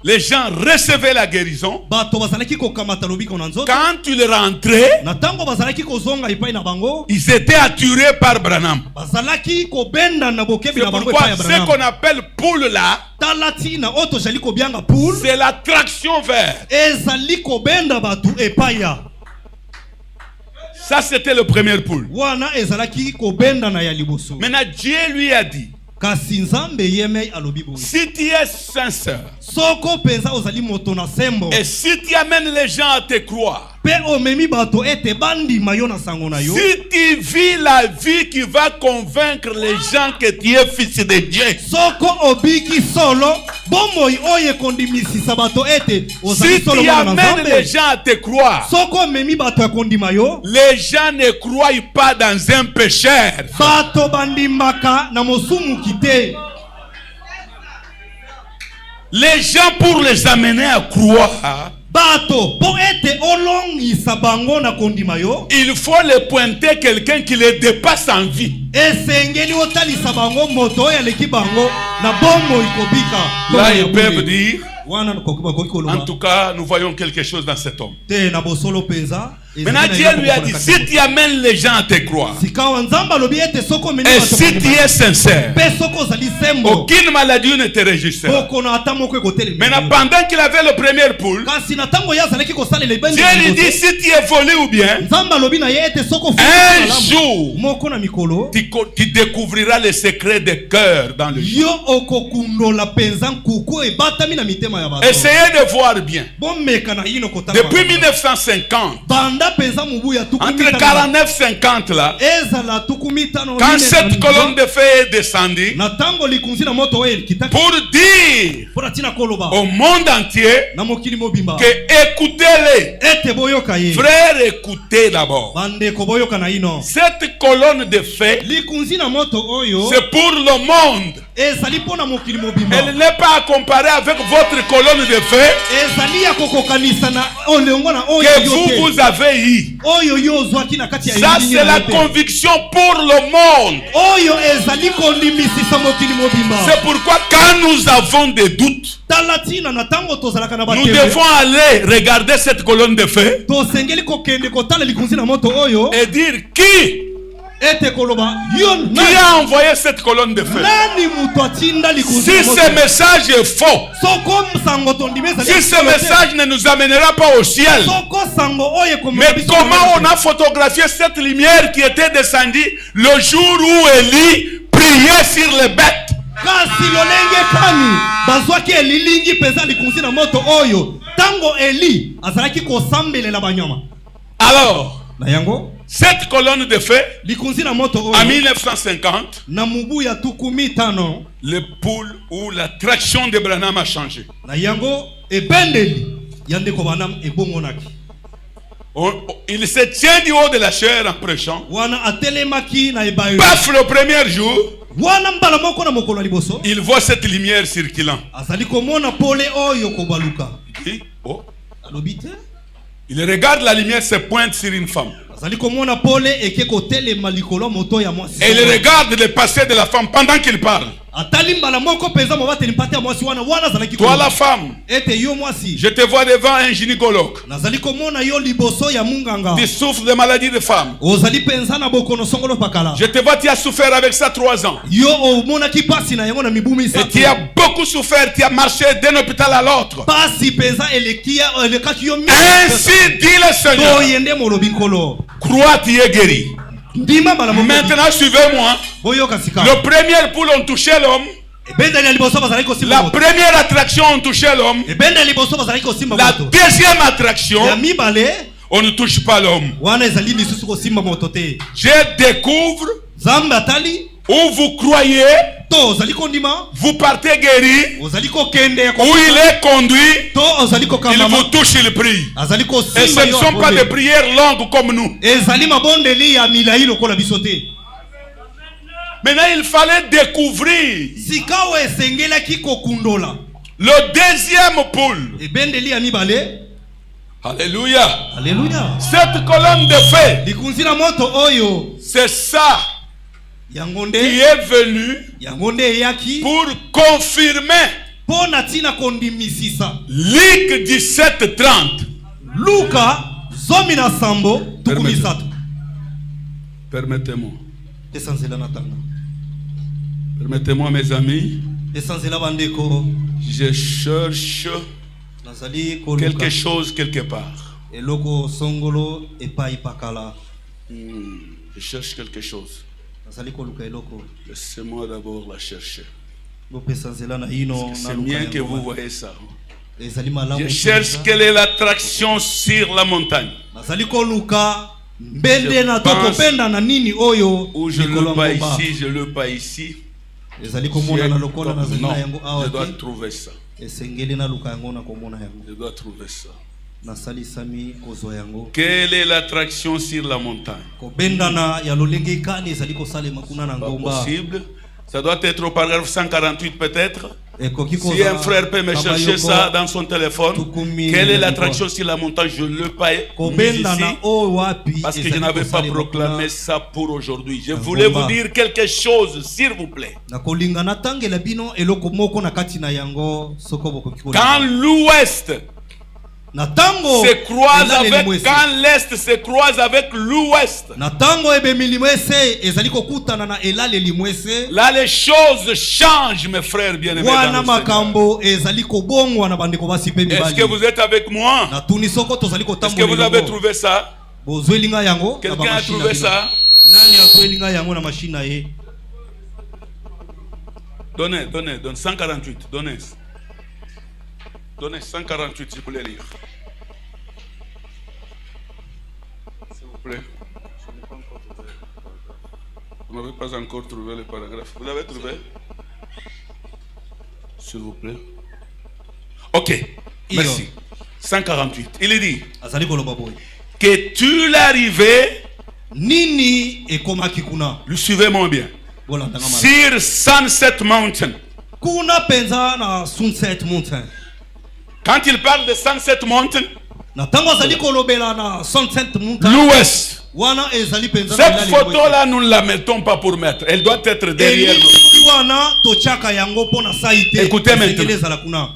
Speaker 1: les gens recevaient la guérison.
Speaker 2: bato bazalaki kokamata lobiko na nzoto.
Speaker 1: Quand ils rentraient,
Speaker 2: Na tango bazalaki kozonga epai na bango
Speaker 1: ils étaient attirés par Branham.
Speaker 2: bazalaki kobenda na bokebi
Speaker 1: C'est
Speaker 2: na bango
Speaker 1: pourquoi
Speaker 2: epai ya
Speaker 1: ce
Speaker 2: Branham.
Speaker 1: qu'on appelle poule là,
Speaker 2: Talati na oto jali kobianga poule
Speaker 1: c'est l'attraction vers.
Speaker 2: ezali kobenda bato epai ya
Speaker 1: Ça, c'était le premier poule.
Speaker 2: wana ezalaki kobenda na ya liboso.
Speaker 1: Maintenant, Dieu lui a dit,
Speaker 2: Kasi nzambe yemei alobi boye
Speaker 1: si tu es sincère,
Speaker 2: soko penza ozali moto na sembo
Speaker 1: et si tu amènes les gens à te croire,
Speaker 2: pe omemi bato ete bandima yo na sango na yo,
Speaker 1: si tu vis la vie qui va convaincre les gens que tu es fils de Dieu,
Speaker 2: soko obiki solo bomoi oyo ekondimisisa bato ete ozali
Speaker 1: si
Speaker 2: solo
Speaker 1: tu
Speaker 2: mwana na
Speaker 1: amènes les
Speaker 2: nzambe,
Speaker 1: gens à te croire,
Speaker 2: soko omemi bato ya kondima yo,
Speaker 1: les gens ne croient pas dans un pécheur.
Speaker 2: bato bandimaka na mosumu kite.
Speaker 1: Les gens, pour les amener à croire,
Speaker 2: Bato po ete olongisa bango na kondima yo,
Speaker 1: il faut les pointer quelqu'un qui les dépasse en vie.
Speaker 2: esengeli otalisa bango moto oyo aleki bango na bomoi kobika.
Speaker 1: Là, ils peuvent dire,
Speaker 2: Wana kokoki
Speaker 1: en
Speaker 2: koloba
Speaker 1: tout cas, nous voyons quelque chose dans cet homme.
Speaker 2: te na bosolo penza.
Speaker 1: Maintenant, Dieu lui a dit, si tu amènes les gens à te croire,
Speaker 2: sikawa nzamba lobi ete soko meni
Speaker 1: et si tu es sincère,
Speaker 2: pe soko zali sembo
Speaker 1: aucune maladie ne te régissera.
Speaker 2: boko na ata moko ekotele.
Speaker 1: Maintenant, pendant qu'il avait le premier poule,
Speaker 2: Kasi na tango ya zalaki kosalela ibende
Speaker 1: Dieu lui dit, si tu évolues ou bien,
Speaker 2: nzamba lobi na ye ete soko
Speaker 1: un jour,
Speaker 2: moko na mikolo
Speaker 1: tu découvriras les secrets des cœurs dans le jour.
Speaker 2: yo okokundola penza nkuku ebatami na mitema ya bato.
Speaker 1: Essayez de voir bien.
Speaker 2: Bomeka na ino kotala.
Speaker 1: Depuis 1950,
Speaker 2: banda penza mubu ya tukumi
Speaker 1: entre 49 et 50 là,
Speaker 2: ezala tukumi tano
Speaker 1: quand cette colonne de feu est descendue,
Speaker 2: na tango likunzi na moto oyo kitaki
Speaker 1: pour dire
Speaker 2: pona tina koloba
Speaker 1: au monde entier
Speaker 2: na mokili mobimba
Speaker 1: que écoutez-les.
Speaker 2: ete boyoka ye
Speaker 1: Frères, écoutez d'abord.
Speaker 2: bandeko boyoka na ino
Speaker 1: Cette colonne de feu,
Speaker 2: likunzi na moto oyo
Speaker 1: c'est pour le monde.
Speaker 2: ezali pona mokili mobimba.
Speaker 1: Elle n'est pas à comparer avec votre colonne de feu
Speaker 2: ezali ya kokokanisa na olongo na oyo
Speaker 1: que
Speaker 2: yo te.
Speaker 1: vous avez eu.
Speaker 2: Oyo yo ozwaki na kati ya
Speaker 1: Ça,
Speaker 2: elili
Speaker 1: c'est
Speaker 2: na
Speaker 1: la
Speaker 2: yo te.
Speaker 1: conviction pour le monde.
Speaker 2: Oyo ezali kondimisisa mokili mobimba.
Speaker 1: C'est pourquoi quand nous avons des doutes,
Speaker 2: tala tina na tango tozalaka na
Speaker 1: nous
Speaker 2: bateme
Speaker 1: devons aller regarder cette colonne de feu
Speaker 2: tosengeli kokende kotala likunzi na moto oyo
Speaker 1: et dire qui
Speaker 2: ete koloba yo
Speaker 1: qui a envoyé cette colonne de feu.
Speaker 2: nani mutu atinda likunzi
Speaker 1: Si
Speaker 2: na moto.
Speaker 1: ce message est faux,
Speaker 2: Soko sango tondimi ezali
Speaker 1: si ce message ne nous amènera pas au ciel,
Speaker 2: soko sango oyo
Speaker 1: mais comment on a photographié cette lumière qui était descendue le jour où Élie priait sur les bêtes?
Speaker 2: kasi lolenge kani bazwaki elilingi penza likunzi na moto oyo tango Eli azalaki kosambelela banyama.
Speaker 1: Alors,
Speaker 2: na yango
Speaker 1: cette colonne de feu,
Speaker 2: likunzi na moto
Speaker 1: en
Speaker 2: oyo
Speaker 1: 1950,
Speaker 2: na mubu ya tukumi tano
Speaker 1: le poule ou la traction de Branham a changé.
Speaker 2: na yango ebendeli ya ndeko Branham ebongonaki.
Speaker 1: Il se tient du haut de la chair en prêchant.
Speaker 2: Wana atelemaki na ebayo.
Speaker 1: Paf, le premier jour,
Speaker 2: Wana mbala moko na mokolo liboso
Speaker 1: il voit cette lumière circulant.
Speaker 2: azali komona pole oyo kobaluka.
Speaker 1: Il dit, oh.
Speaker 2: Alobi te
Speaker 1: Il regarde la lumière se pointe sur une femme.
Speaker 2: azali komona pole eke kotelema likolo moto ya mwasi.
Speaker 1: Et il regarde le passé de la femme pendant qu'il parle.
Speaker 2: atali mbala moko penza mobateli mpate ya mwasi wana azalaki
Speaker 1: Toi la femme,
Speaker 2: ete yo mwasi
Speaker 1: je te vois devant un gynécologue.
Speaker 2: nazali komona yo liboso ya munganga.
Speaker 1: Tu souffres de maladies de femme.
Speaker 2: ozali penza na bokono songolo pakala.
Speaker 1: Je te vois, tu as souffert avec ça 3 ans.
Speaker 2: yo omonaki pasi na yango na mibumi
Speaker 1: Et
Speaker 2: sa.
Speaker 1: tu as beaucoup souffert, tu as marché d'un hôpital à l'autre.
Speaker 2: pasi penza elekaki yo
Speaker 1: Ainsi dit le Seigneur.
Speaker 2: toyende molobi nkolo.
Speaker 1: Crois, tu es guéri.
Speaker 2: ndima mbala moko.
Speaker 1: Maintenant, suivez-moi.
Speaker 2: boyoka sika.
Speaker 1: Le premier poule ont touché l'homme.
Speaker 2: ebenda ya liboso bazalaki kosimba
Speaker 1: La
Speaker 2: moto.
Speaker 1: première attraction ont touché l'homme.
Speaker 2: ebenda ya liboso bazalaki kosimba
Speaker 1: La
Speaker 2: moto.
Speaker 1: deuxième attraction,
Speaker 2: ya mibale
Speaker 1: on ne touche pas l'homme.
Speaker 2: wana ezali lisusu kosimba moto te.
Speaker 1: Je découvre
Speaker 2: nzambe atali
Speaker 1: où vous croyez
Speaker 2: to ozali kondima
Speaker 1: vous partez guéri,
Speaker 2: ozali kokende
Speaker 1: où il est conduit,
Speaker 2: to ozali
Speaker 1: il
Speaker 2: kokamama
Speaker 1: vous touche, il prie.
Speaker 2: azali
Speaker 1: Et ce ne sont pas des prières longues comme nous.
Speaker 2: ezali mabondeli ya milai lokola biso te.
Speaker 1: Maintenant, il fallait découvrir
Speaker 2: sikawa esengelaki kokundola
Speaker 1: le deuxième pôle.
Speaker 2: ebendeli ya mibale.
Speaker 1: Alléluia.
Speaker 2: Alléluia.
Speaker 1: Cette colonne de feu,
Speaker 2: likunzi na moto oyo
Speaker 1: c'est ça
Speaker 2: yango
Speaker 1: qui
Speaker 2: nde
Speaker 1: est venu
Speaker 2: eyaki
Speaker 1: pour confirmer
Speaker 2: mpo na ntina kondimisisa
Speaker 1: Luc 17:30.
Speaker 2: luka 17:30.
Speaker 1: Permettez-moi.
Speaker 2: esanzela na tanga
Speaker 1: Permettez-moi, mes amis.
Speaker 2: esanzela bandeko
Speaker 1: Je cherche
Speaker 2: nazali koluka
Speaker 1: quelque chose quelque part.
Speaker 2: eloko songolo epai pakala.
Speaker 1: Je cherche quelque chose.
Speaker 2: nazali koluka eloko
Speaker 1: Laissez-moi d'abord la chercher.
Speaker 2: bopesa nzela na ino
Speaker 1: C'est bien que vous voyez ça.
Speaker 2: ezali malamu.
Speaker 1: Je cherche quelle est l'attraction sur la montagne.
Speaker 2: nazali koluka mbende na
Speaker 1: Je pense-
Speaker 2: tokopenda na nini oyo
Speaker 1: Ou je
Speaker 2: likolo
Speaker 1: le pas
Speaker 2: ya ngomba.
Speaker 1: ici, je le pas ici.
Speaker 2: ezali komona na lokola nazali
Speaker 1: Non,
Speaker 2: na yango awa
Speaker 1: je dois
Speaker 2: te
Speaker 1: trouver ça.
Speaker 2: esengeli naluka yango na komona yango
Speaker 1: Je dois trouver ça.
Speaker 2: nasalisami kozwa yango.
Speaker 1: Quelle est l'attraction sur la montagne?
Speaker 2: kobendana ya lolenge ikani ezali kosalema kuna na
Speaker 1: Pas
Speaker 2: ngomba.
Speaker 1: possible. Ça doit être au paragraphe 148 peut-être.
Speaker 2: ekoki
Speaker 1: Si
Speaker 2: kozala
Speaker 1: un frère peut me chercher ça dans son téléphone,
Speaker 2: Tukumi
Speaker 1: quelle est
Speaker 2: na
Speaker 1: l'attraction sur la montagne? Je le paye
Speaker 2: kobendana
Speaker 1: ici
Speaker 2: oyo wapi
Speaker 1: parce que je
Speaker 2: ezali
Speaker 1: n'avais pas
Speaker 2: kosalema
Speaker 1: proclamé
Speaker 2: kuna
Speaker 1: ça pour aujourd'hui. Je voulais vous
Speaker 2: ngomba.
Speaker 1: dire quelque chose, s'il vous plaît.
Speaker 2: na kolinga natangela bino eloko moko na kati na yango soko bokoki kolinga.
Speaker 1: Quand l'ouest
Speaker 2: na tango
Speaker 1: se croise
Speaker 2: elaleli
Speaker 1: avec,
Speaker 2: mwese.
Speaker 1: quand l'est se croise avec l'ouest,
Speaker 2: na tango ebemili mwese ezali kokutana na elaleli mwese
Speaker 1: là les choses changent, mes frères bien-aimés. dans
Speaker 2: wana
Speaker 1: le Seigneur.
Speaker 2: makambo ezali kobongwa na bandeko basi pe
Speaker 1: Est-ce que
Speaker 2: mibali.
Speaker 1: vous êtes avec moi?
Speaker 2: na tuni soko tozali
Speaker 1: Est-ce que vous avez
Speaker 2: kotambola
Speaker 1: trouvé ça?
Speaker 2: bozwelinga yango na
Speaker 1: Quelqu'un a
Speaker 2: bamashine
Speaker 1: trouvé
Speaker 2: na bino.
Speaker 1: ça?
Speaker 2: nani azwelinga yango na mashine na ye.
Speaker 1: Donnez 148, donnez 148, si vous voulez lire. S'il vous plaît. Vous n'avez pas encore trouvé le paragraphe. Vous l'avez trouvé? S'il vous plaît. Ok, merci. 148. Il est dit
Speaker 2: azali koloba boye
Speaker 1: que tu l'arrivée,
Speaker 2: nini ekomaki kuna
Speaker 1: le suivez-moi bien,
Speaker 2: bolandanga mala
Speaker 1: sur Sunset Mountain.
Speaker 2: kuna penza na Sunset Mountain.
Speaker 1: Quand il parle de Sunset Mountain,
Speaker 2: na tango azali kolobela na Sunset Mountain
Speaker 1: l'ouest.
Speaker 2: wana ezali penza na
Speaker 1: Cette
Speaker 2: elaleli
Speaker 1: photo-là, nous ne la mettons pas pour mettre. Elle doit être derrière nous.
Speaker 2: elili wana tochaka yango mpo na sai te.
Speaker 1: Écoutez maintenant.
Speaker 2: Esengeli ezala kuna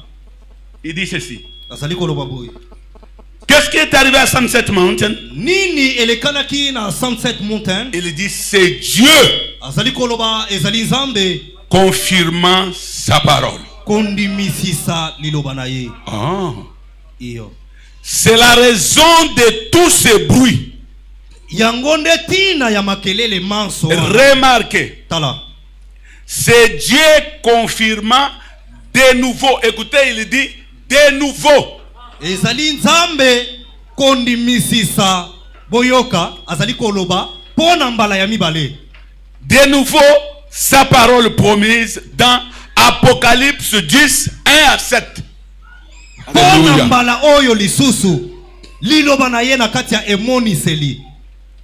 Speaker 1: Il dit ceci.
Speaker 2: azali koloba boye
Speaker 1: Qu'est-ce qui est arrivé à Sunset Mountain?
Speaker 2: nini elekanaki na Sunset Mountain.
Speaker 1: Il dit c'est Dieu
Speaker 2: azali koloba ezali nzambe
Speaker 1: confirmant sa parole.
Speaker 2: kondimisisa liloba na ye
Speaker 1: Ah.
Speaker 2: iyo.
Speaker 1: C'est la raison de tous ces bruits.
Speaker 2: yango nde tina ya makelele manso wana.
Speaker 1: Remarquez,
Speaker 2: tala
Speaker 1: c'est Dieu confirmant de nouveau. Écoutez, il dit de nouveau.
Speaker 2: ezali nzambe kondimisisa boyoka azali koloba mpo na mbala ya mibale.
Speaker 1: De nouveau, sa parole promise dans Apocalypse 10, 1-7.
Speaker 2: mpo na
Speaker 1: Alléluia.
Speaker 2: mbala oyo lisusu liloba na ye na kati ya emoniseli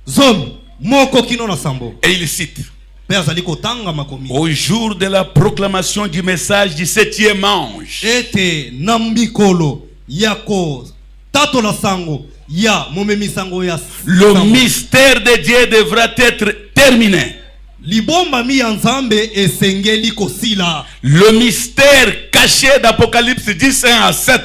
Speaker 2: zomi moko kino na sambo.
Speaker 1: Et il cite.
Speaker 2: mpe azali kotanga makomi
Speaker 1: Au jour de la proclamation du message du 7e ange,
Speaker 2: ete na mbikolo ya kotatola sango ya momemi sango ya
Speaker 1: le
Speaker 2: sango.
Speaker 1: mystère de Dieu devra être terminé.
Speaker 2: libombami ya nzambe esengeli kosila.
Speaker 1: Le mystère caché d'Apocalypse 10, 1-7.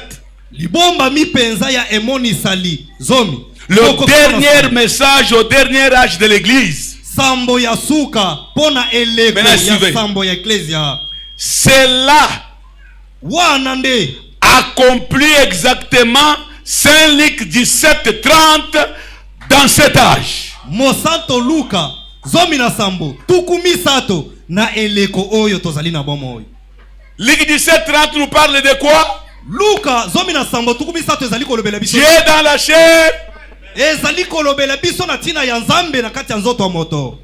Speaker 2: libombami penza ya emonisali zomi
Speaker 1: Le
Speaker 2: moko kino na
Speaker 1: dernier
Speaker 2: sambo.
Speaker 1: message au dernier âge de l'église.
Speaker 2: sambo ya suka mpo na eleko
Speaker 1: Maintenant,
Speaker 2: ya
Speaker 1: suivez.
Speaker 2: sambo ya eklesia
Speaker 1: C'est là
Speaker 2: wana nde
Speaker 1: accompli exactement Saint Luc 17, 30 dans cet âge.
Speaker 2: mosanto luka zomi na sambo tuku misato na eleko oyo tozali na bomo oyo.
Speaker 1: Luc 17, 30 nous parle de quoi?
Speaker 2: luka zomi na sambo tuku misato ezali kolobela biso
Speaker 1: Dieu dans la chair.
Speaker 2: ezali kolobela biso na ntina ya nzambe na kati ya nzoto ya moto.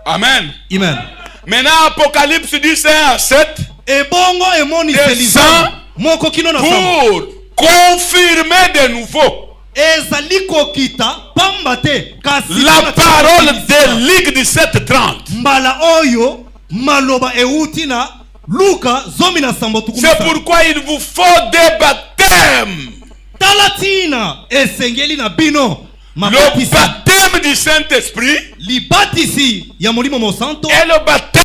Speaker 1: Amen.
Speaker 2: Amen.
Speaker 1: Maintenant, Apocalypse 10, 1 à 7.
Speaker 2: ebongo emoniseli moko kino na
Speaker 1: pour confirmer de nouveau
Speaker 2: ezali kokita pamba te kasi
Speaker 1: la parole de Luc 17:30.
Speaker 2: mbala oyo maloba euti na Luka 17:30.
Speaker 1: C'est pourquoi il vous faut des baptêmes.
Speaker 2: Talatina esengeli na bino
Speaker 1: Le baptême du Saint-Esprit
Speaker 2: libatisi ya molimo mosanto
Speaker 1: et le baptême.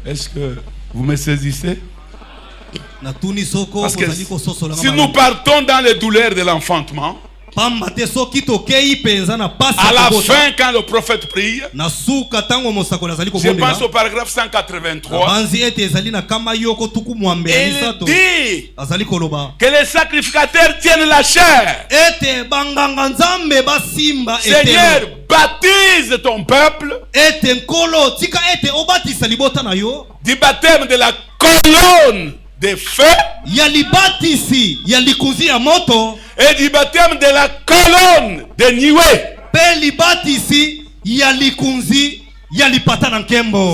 Speaker 1: Est-ce que vous me saisissez? Parce que si nous partons dans les douleurs de l'enfantement, à la fin, quand le prophète prie, je pense au paragraphe 183, il dit que les sacrificateurs tiennent la chair. Seigneur, baptise ton peuple du baptême de la colonne de feu et du baptême de la colonne de Niwe.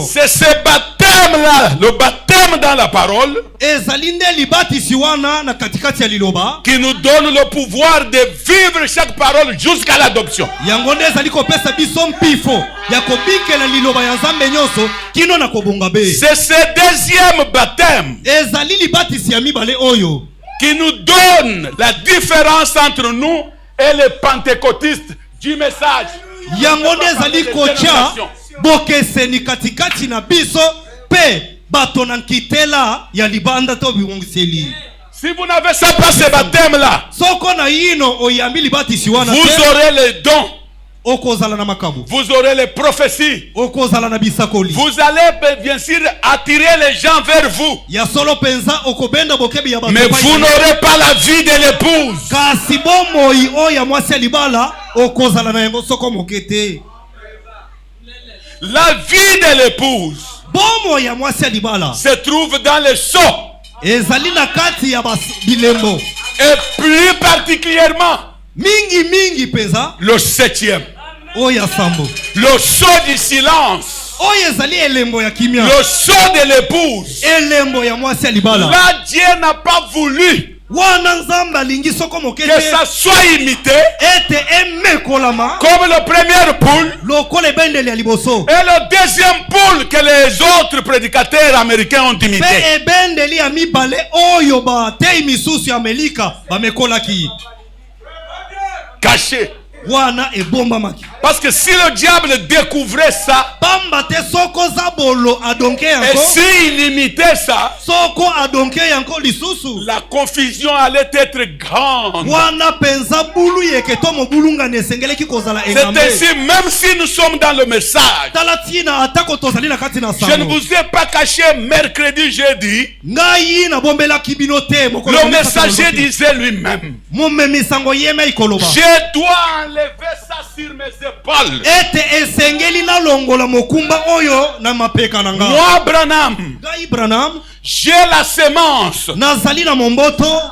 Speaker 1: C'est ce baptême-là, le baptême dans la parole, qui nous donne le pouvoir de vivre chaque parole jusqu'à l'adoption. C'est ce deuxième baptême qui nous donne la différence entre nous et les pentecôtistes du message.
Speaker 2: Bokeseni katikati na biso pe bato na nkitela ya libanda to biwongiseli.
Speaker 1: Si vous n'avez pas ce baptême là,
Speaker 2: soko na yino oyambi libatisi wana
Speaker 1: vous aurez les dons,
Speaker 2: okozala na makabu,
Speaker 1: vous aurez les prophéties,
Speaker 2: okozala na bisakoli,
Speaker 1: vous allez bien sûr attirer les gens vers vous,
Speaker 2: ya solo penza okobenda bokebi ya bato,
Speaker 1: mais vous n'aurez pas la vie de l'épouse.
Speaker 2: Kasi bomoi oya mwasi libala okozala na yango soko mokete.
Speaker 1: La vie de l'épouse se trouve dans le sceau. Et plus particulièrement le 7e. Le sceau du silence. Le sceau de l'épouse. Là, Dieu n'a pas voulu que ça soit imité comme le premier poule et le deuxième poule que les autres prédicateurs américains ont imité. Caché. Parce que si le diable découvrait ça, et s'il imitait ça, la confusion allait être grande. C'est ainsi, même si nous sommes dans le message, je ne vous ai pas caché mercredi, jeudi, le messager disait lui-même, je dois enlever ça sur mes épaules. Moi, Branham, j'ai la semence,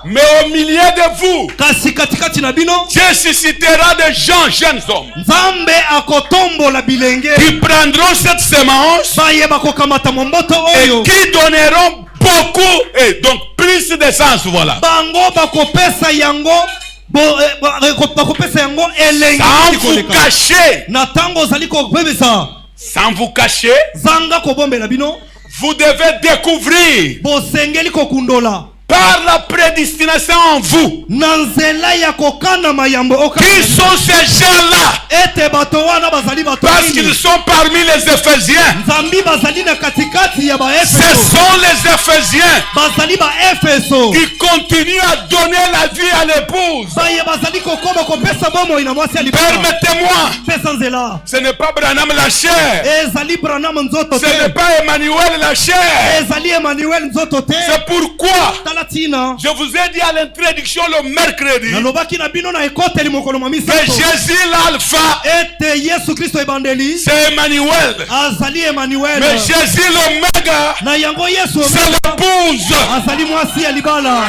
Speaker 1: mais au milieu de vous, Dieu suscitera des gens, jeunes hommes, qui prendront cette semence et qui donneront beaucoup, et donc plus d'essence, voilà. Sans vous cacher, vous devez découvrir par la prédestination en vous qui sont ces gens-là, parce qu'ils sont parmi les Éphésiens. Ce sont les Éphésiens qui continuent à donner la vie à l'épouse. Permettez-moi, ce n'est pas Branham la chair, ce n'est pas Emmanuel la chair. C'est pourquoi
Speaker 2: esala tina.
Speaker 1: Je vous ai dit à l'introduction le mercredi
Speaker 2: Nalobaki na bino na ekoteli mokolo
Speaker 1: que
Speaker 2: mamisato.
Speaker 1: Jésus l'alpha,
Speaker 2: Ete Yesu Kristo ebandeli.
Speaker 1: c'est Emmanuel.
Speaker 2: Azali Emmanuel.
Speaker 1: Mais Jésus l'oméga,
Speaker 2: Na yango Yesu
Speaker 1: c'est l'épouse.
Speaker 2: azali mwasi ya libala.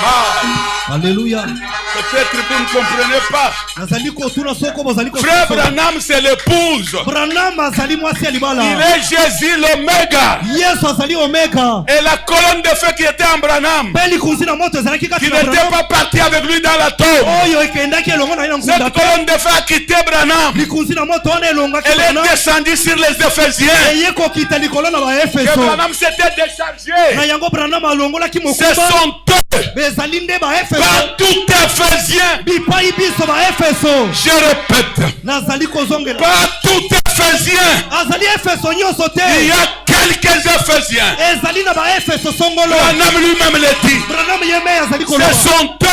Speaker 1: Ah,
Speaker 2: Alléluia.
Speaker 1: peut-être vous ne comprenez pas.
Speaker 2: Nazali kotuna soko bozali
Speaker 1: Frère
Speaker 2: kotuna.
Speaker 1: Branham, c'est l'épouse.
Speaker 2: Branham azali mwasi ya libala.
Speaker 1: Il est Jésus l'oméga.
Speaker 2: Yesu azali omega.
Speaker 1: Et la colonne de feu qui était en Branham,
Speaker 2: Peli kunzina moto ezalaki
Speaker 1: qui
Speaker 2: kati na
Speaker 1: n'était
Speaker 2: Branham.
Speaker 1: pas parti avec lui dans la tombe.
Speaker 2: Oyo ekendaki elongo na ye na
Speaker 1: Cette
Speaker 2: ngunda.
Speaker 1: colonne de feu a quitté Branham.
Speaker 2: Likunzi na moto wana elongaki
Speaker 1: Elle est
Speaker 2: Branham.
Speaker 1: descendue sur les Éphésiens.
Speaker 2: Eye kokita likolo na
Speaker 1: Que
Speaker 2: baefeso.
Speaker 1: Branham s'était déchargé.
Speaker 2: Na yango Branham alongolaki
Speaker 1: C'est
Speaker 2: mokumba.
Speaker 1: son temps.
Speaker 2: Bezali nde baefeso.
Speaker 1: Par tout Éphésien.
Speaker 2: Bipai biso baefeso.
Speaker 1: Je répète.
Speaker 2: Nazali kozongela.
Speaker 1: Par tout Éphésien.
Speaker 2: Azali efeso nyonso
Speaker 1: Il
Speaker 2: te.
Speaker 1: y a quelques Éphésiens.
Speaker 2: Ezali na baefeso songolo.
Speaker 1: Branham lui-même l'a dit.
Speaker 2: Branham yeme azali koloba.
Speaker 1: C'est son temps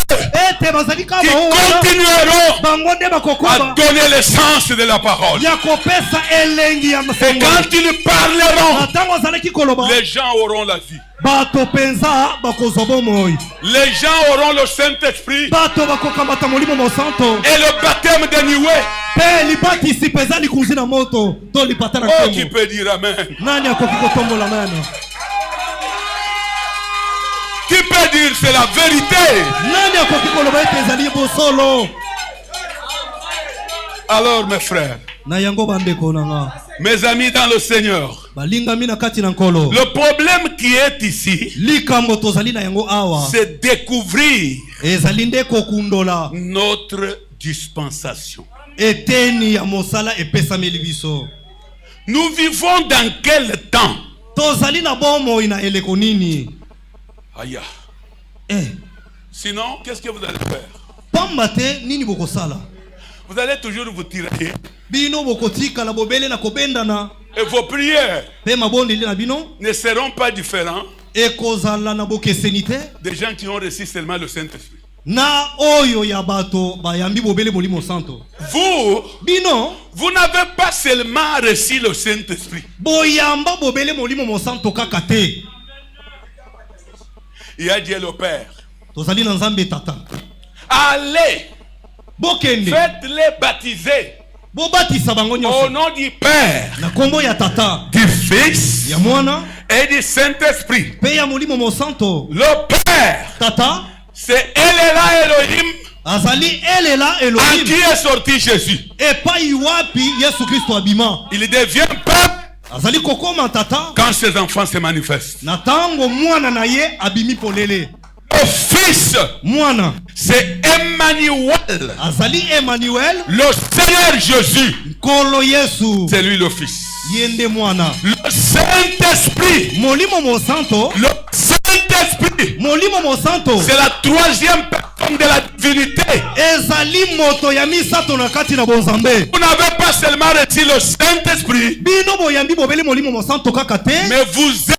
Speaker 2: Ete bazali
Speaker 1: qui
Speaker 2: kama wana.
Speaker 1: continueront
Speaker 2: Bango nde
Speaker 1: à
Speaker 2: bakokoba.
Speaker 1: donner le sens de la parole.
Speaker 2: Ya kopesa elengi ya
Speaker 1: Et
Speaker 2: masango.
Speaker 1: quand ils parleront,
Speaker 2: Atango azalaki koloba.
Speaker 1: les gens auront la vie.
Speaker 2: Bato penza bakozwa bomoi.
Speaker 1: Les gens auront le Saint-Esprit
Speaker 2: Bato bakokamata molimo mosanto.
Speaker 1: et le baptême de Niwe.
Speaker 2: Pe libatisi peza likunzi na moto. To lipata na
Speaker 1: Oh, qui
Speaker 2: nkombo.
Speaker 1: peut dire Amen?
Speaker 2: Nani akoki kotombola mano?
Speaker 1: Qui peut dire c'est la vérité?
Speaker 2: Nani akoki koloba ete ezali bosolo?
Speaker 1: Alors mes frères,
Speaker 2: Na yango bandeko nanga.
Speaker 1: mes amis dans le Seigneur,
Speaker 2: Balingami na kati na nkolo.
Speaker 1: le problème qui est ici,
Speaker 2: Likambo tozali na yango awa.
Speaker 1: c'est découvrir
Speaker 2: Ezali nde kokundola.
Speaker 1: notre dispensation.
Speaker 2: Eteni ya mosala epesameli biso.
Speaker 1: Nous vivons dans quel temps?
Speaker 2: Tozali na bomoi na eleko nini?
Speaker 1: Aïe.
Speaker 2: Eh.
Speaker 1: Sinon, qu'est-ce que vous allez faire?
Speaker 2: Pamba te nini bokosala?
Speaker 1: Vous allez toujours vous tirailler.
Speaker 2: Bino bokotika la bobele na kobendana.
Speaker 1: Et vos prières
Speaker 2: Pe mabondeli na bino.
Speaker 1: ne seront pas différentes
Speaker 2: Ekozala na bokeseni te.
Speaker 1: des gens qui ont reçu seulement le Saint-Esprit.
Speaker 2: Na oyo ya bato bayambi bobele molimo santo.
Speaker 1: Vous,
Speaker 2: Bino
Speaker 1: vous n'avez pas seulement reçu le Saint-Esprit.
Speaker 2: boyamba bobele molimo mosanto kaka te.
Speaker 1: Il y a Dieu le Père.
Speaker 2: Tozali na nzambe tata.
Speaker 1: Allez,
Speaker 2: Bokende.
Speaker 1: faites-les baptiser
Speaker 2: Bobatisa bango
Speaker 1: au
Speaker 2: nyonso.
Speaker 1: nom du Père,
Speaker 2: Na kombo ya tata.
Speaker 1: du Fils
Speaker 2: Ya mwana.
Speaker 1: et du Saint-Esprit.
Speaker 2: Pe ya molimo mosanto.
Speaker 1: Le Père,
Speaker 2: Tata.
Speaker 1: c'est Elela Elohim
Speaker 2: Azali elela
Speaker 1: en
Speaker 2: Elohim.
Speaker 1: qui est sorti Jésus.
Speaker 2: Epai wapi Yesu Kristo abima.
Speaker 1: Il devient peuple
Speaker 2: Azali kokoma tata.
Speaker 1: quand ses enfants se manifestent.
Speaker 2: Na tango mwana na ye abimi polele.
Speaker 1: Le Fils,
Speaker 2: Mwana.
Speaker 1: c'est Emmanuel.
Speaker 2: Azali Emmanuel.
Speaker 1: Le Seigneur Jésus,
Speaker 2: Kolo Yesu.
Speaker 1: c'est lui le Fils.
Speaker 2: Yende mwana.
Speaker 1: Le Saint-Esprit,
Speaker 2: Molimo mosanto.
Speaker 1: le Saint-Esprit,
Speaker 2: Molimo mosanto.
Speaker 1: c'est la troisième personne de la divinité.
Speaker 2: Ezali moto ya misato na kati na bonzambe.
Speaker 1: Vous n'avez pas seulement reçu le Saint-Esprit,
Speaker 2: Bino boyambi bobele molimo mosanto kaka te.
Speaker 1: mais vous êtes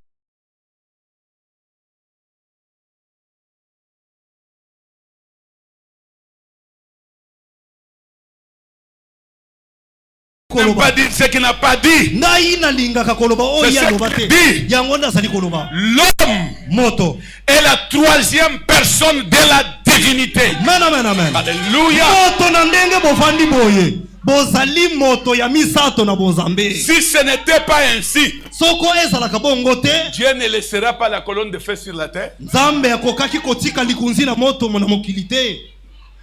Speaker 1: même pas dire ce qu'il n'a pas dit.
Speaker 2: Ngai nalingaka koloba
Speaker 1: C'est
Speaker 2: oyo
Speaker 1: ça
Speaker 2: aloba
Speaker 1: qu'il
Speaker 2: te.
Speaker 1: dit.
Speaker 2: Yango nazali koloba.
Speaker 1: L'homme
Speaker 2: Moto.
Speaker 1: est la troisième personne de la divinité.
Speaker 2: Amen amen amen.
Speaker 1: Alléluia.
Speaker 2: Moto na ndenge bovandi boye. Bozali moto ya misato na bonzambe.
Speaker 1: Si ce n'était pas ainsi,
Speaker 2: Soko ezalaka bongo te.
Speaker 1: Dieu ne laissera pas la colonne de feu sur la terre.
Speaker 2: Nzambe akokaki kotika likunzi na moto na mokili te.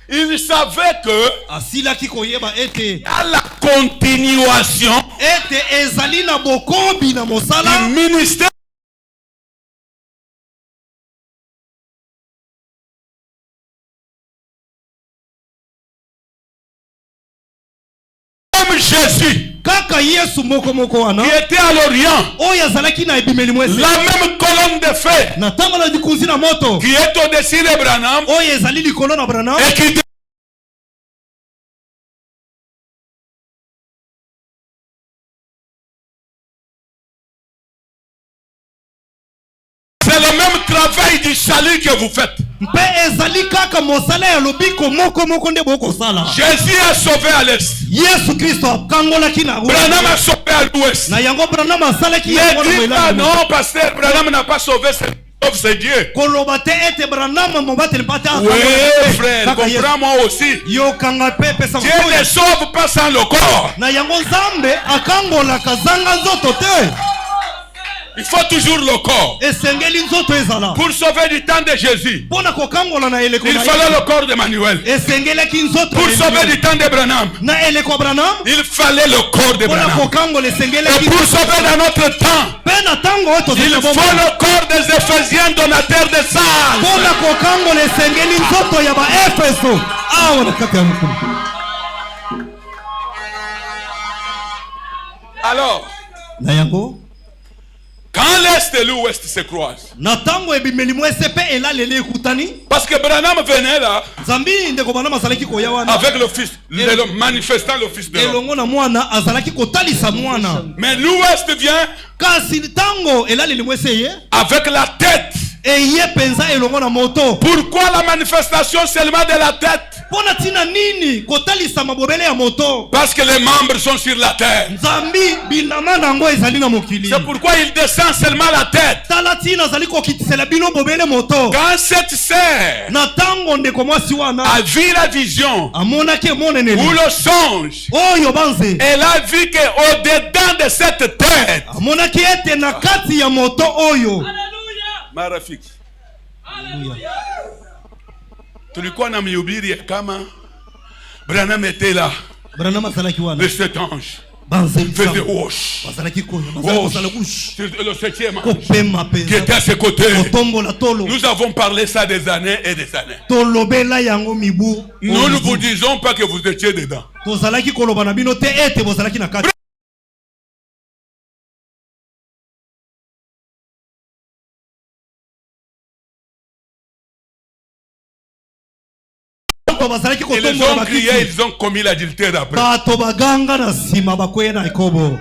Speaker 1: Il savait que
Speaker 2: Asilaki koyeba ete
Speaker 1: à la continuation
Speaker 2: ete ezali na bokombi na mosala
Speaker 1: du ministère comme Jésus
Speaker 2: kaka Yesu moko moko wana
Speaker 1: qui était à l'Orient,
Speaker 2: oyo azalaki na ebimeli mwese
Speaker 1: la même colonne de feu
Speaker 2: na ntango na likunzi na moto
Speaker 1: qui est au-dessus de Branham
Speaker 2: oyo ezali likolo na Branham
Speaker 1: et qui c'est le même travail du salut que vous faites.
Speaker 2: mpe ezali kaka mosala ya lobiko moko moko nde bokosala.
Speaker 1: Jésus a sauvé à l'est,
Speaker 2: Yesu Kristo akangolaki na
Speaker 1: Branham a sauvé à l'ouest.
Speaker 2: na yango Branham asalaki
Speaker 1: Ne
Speaker 2: yango na
Speaker 1: dis pas
Speaker 2: welana.
Speaker 1: non, pasteur Branham n'a pas sauvé cette
Speaker 3: c'est Dieu.
Speaker 2: koloba te ete Branham mobateli pata
Speaker 3: Oui, frère, comprends-moi aussi.
Speaker 2: yokanga pe pesa
Speaker 3: Dieu ne sauve pas sans le corps.
Speaker 2: na yango Nzambe akangolaka zanga nzoto te.
Speaker 3: Il faut toujours le corps.
Speaker 2: Esengeli nzoto ezala
Speaker 3: Pour sauver du temps de Jésus,
Speaker 2: pona kokangola na eleko
Speaker 3: il fallait le corps d'Emmanuel.
Speaker 2: esengelaki nzoto
Speaker 3: Pour sauver du temps de Branham,
Speaker 2: na eleko Branham
Speaker 3: il fallait le corps de
Speaker 2: pona
Speaker 3: Branham.
Speaker 2: kokangola
Speaker 3: Et
Speaker 2: esengelaki
Speaker 3: pour sauver dans notre temps,
Speaker 2: pe na tango oyo
Speaker 3: il faut le corps des Éphésiens donateurs de salles.
Speaker 2: pona kokangola esengeli nzoto ya baefeso awa na kati ya mokili.
Speaker 3: Alors,
Speaker 2: na yango
Speaker 3: quand l'Est et l'Ouest se croisent,
Speaker 2: na tango ebimeli mwese pe elaleli ekutani
Speaker 3: parce que Branham venait là
Speaker 2: nzambi ndeko Branham azalaki koya wana
Speaker 3: avec le fils, le manifestant le fils de l'homme.
Speaker 2: elongo na mwana azalaki kotalisa mwana,
Speaker 3: Mais l'Ouest vient
Speaker 2: kasi tango elaleli mwese ye
Speaker 3: avec la tête.
Speaker 2: eye penza elongo na moto.
Speaker 3: Pourquoi la manifestation seulement de la tête?
Speaker 2: Pona tina nini kotalisa mabobele ya moto?
Speaker 3: Parce que les membres sont sur la terre.
Speaker 2: Nzambi binama nango ezali na mokili.
Speaker 3: C'est pourquoi il descend seulement la tête.
Speaker 2: Tala tina zali kokitisela bino bobele moto.
Speaker 3: Quand cette sœur
Speaker 2: Na tango ndeko mwasi wana
Speaker 3: a vu la vision
Speaker 2: amonaki emoneneli
Speaker 3: ou le songe,
Speaker 2: oyo banze
Speaker 3: elle a vu que au-dedans de cette tête,
Speaker 2: amonaki ete na kati ya moto oyo
Speaker 3: marafiki, tulikuwa na mhubiri kama Branham était là,
Speaker 2: Branham azalaki wana
Speaker 3: mais cet ange
Speaker 2: banze
Speaker 3: faisait wosh,
Speaker 2: bazalaki koyo bazalaki kozala kush
Speaker 3: sur le septième ange
Speaker 2: kopema
Speaker 3: qui était
Speaker 2: penza
Speaker 3: à ses côtés.
Speaker 2: kotombola tolo
Speaker 3: Nous avons parlé ça des années et des années.
Speaker 2: tolobela yango mibu.
Speaker 3: Nous ne vous disons pas que vous étiez dedans.
Speaker 2: tozalaki koloba na bino te ete bozalaki na kati. bazalaki
Speaker 3: Ils
Speaker 2: kotombola
Speaker 3: ont crié,
Speaker 2: bakiti
Speaker 3: ils ont commis l'adultère après.
Speaker 2: bato baganga na nsima bakweye na ekobo.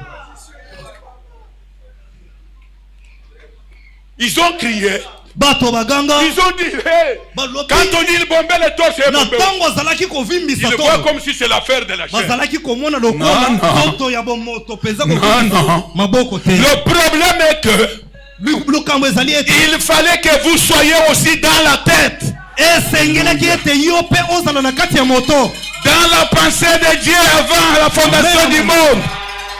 Speaker 3: Ils ont crié,
Speaker 2: bato baganga
Speaker 3: ils ont dit, hey,
Speaker 2: balobi
Speaker 3: quand on dit il bombait les torches, c'est
Speaker 2: na
Speaker 3: bombé.
Speaker 2: ntango azalaki kovimbisa
Speaker 3: Ils voient
Speaker 2: tolo
Speaker 3: comme si c'est l'affaire de la chair.
Speaker 2: bazalaki komona lokola
Speaker 3: Non, non.
Speaker 2: nzoto ya bomoto mpenza
Speaker 3: Non, non.
Speaker 2: maboko te.
Speaker 3: Le problème est que
Speaker 2: likambo ezali ete
Speaker 3: il fallait que vous soyez aussi dans la tête,
Speaker 2: esengelaki ete yo mpe ozala na kati ya moto
Speaker 3: dans la pensée de Dieu avant la fondation
Speaker 2: Amen.
Speaker 3: du monde.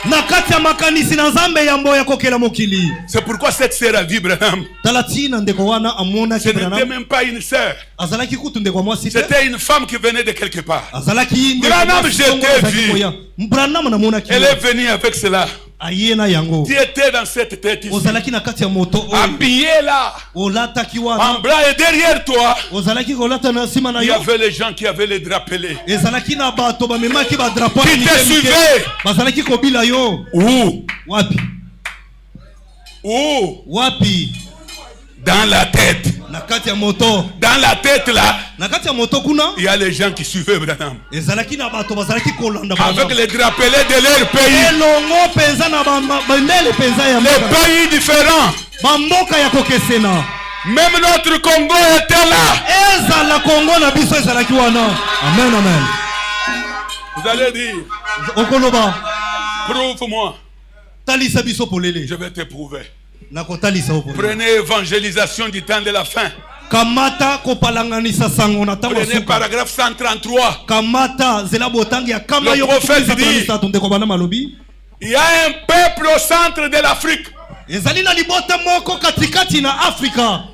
Speaker 2: na kati ya makanisi na nzambe yambo ya kokela mokili.
Speaker 3: C'est pourquoi cette sœur a vu Branham.
Speaker 2: tala tina ndeko wana amonaki
Speaker 3: Ce n'était
Speaker 2: Branham
Speaker 3: même pas une sœur.
Speaker 2: azalaki kutu ndeko mwasi te
Speaker 3: C'était une femme qui venait de quelque part.
Speaker 2: azalaki ndeko
Speaker 3: Branham,
Speaker 2: mwasi
Speaker 3: je
Speaker 2: songo
Speaker 3: t'ai
Speaker 2: azalaki
Speaker 3: vu.
Speaker 2: koya. Branham namonaki
Speaker 3: Elle est venue avec cela.
Speaker 2: aye na yango
Speaker 3: Tu étais dans cette tête ici.
Speaker 2: ozalaki na kati ya moto oyo
Speaker 3: Habillé là,
Speaker 2: olataki
Speaker 3: en
Speaker 2: wana
Speaker 3: blanc, et derrière toi,
Speaker 2: ozalaki kolata na nsima na
Speaker 3: il y
Speaker 2: yo
Speaker 3: avait les gens qui avaient les drapelés.
Speaker 2: ezalaki na bato bamemaki badrapo
Speaker 3: Qui te suivaient?
Speaker 2: bazalaki kobila yo
Speaker 3: Où?
Speaker 2: wapi
Speaker 3: Où?
Speaker 2: wapi
Speaker 3: Dans la tête.
Speaker 2: na kati ya moto.
Speaker 3: Dans la tête là,
Speaker 2: Na kati ya moto kuna
Speaker 3: il y a les gens qui suivaient Branham.
Speaker 2: ezalaki na bato bazalaki kolanda
Speaker 3: Avec les drapelés de leur pays.
Speaker 2: elongo penza na bandele penza ya
Speaker 3: Les
Speaker 2: mboka
Speaker 3: pays différents.
Speaker 2: bamboka ya kokesena.
Speaker 3: Même notre Congo était là.
Speaker 2: ezala kongo na biso ezalaki wana. Amen, amen.
Speaker 3: Vous allez dire,
Speaker 2: okoloba
Speaker 3: prouve-moi.
Speaker 2: talisa biso polele
Speaker 3: Je vais te prouver.
Speaker 2: nakotalisa o polele.
Speaker 3: Prenez évangélisation du temps de la fin.
Speaker 2: Kamata kopalanganisa sango na tango
Speaker 3: Prenez
Speaker 2: suka.
Speaker 3: paragraphe 133.
Speaker 2: Kamata zela botangi ya kama
Speaker 3: Le
Speaker 2: yo
Speaker 3: prophète
Speaker 2: kutumiza
Speaker 3: dit,
Speaker 2: tanisa tonde kobana malobi.
Speaker 3: Il y a un peuple au centre de l'Afrique.
Speaker 2: Ezali na libota moko katikati na Afrika.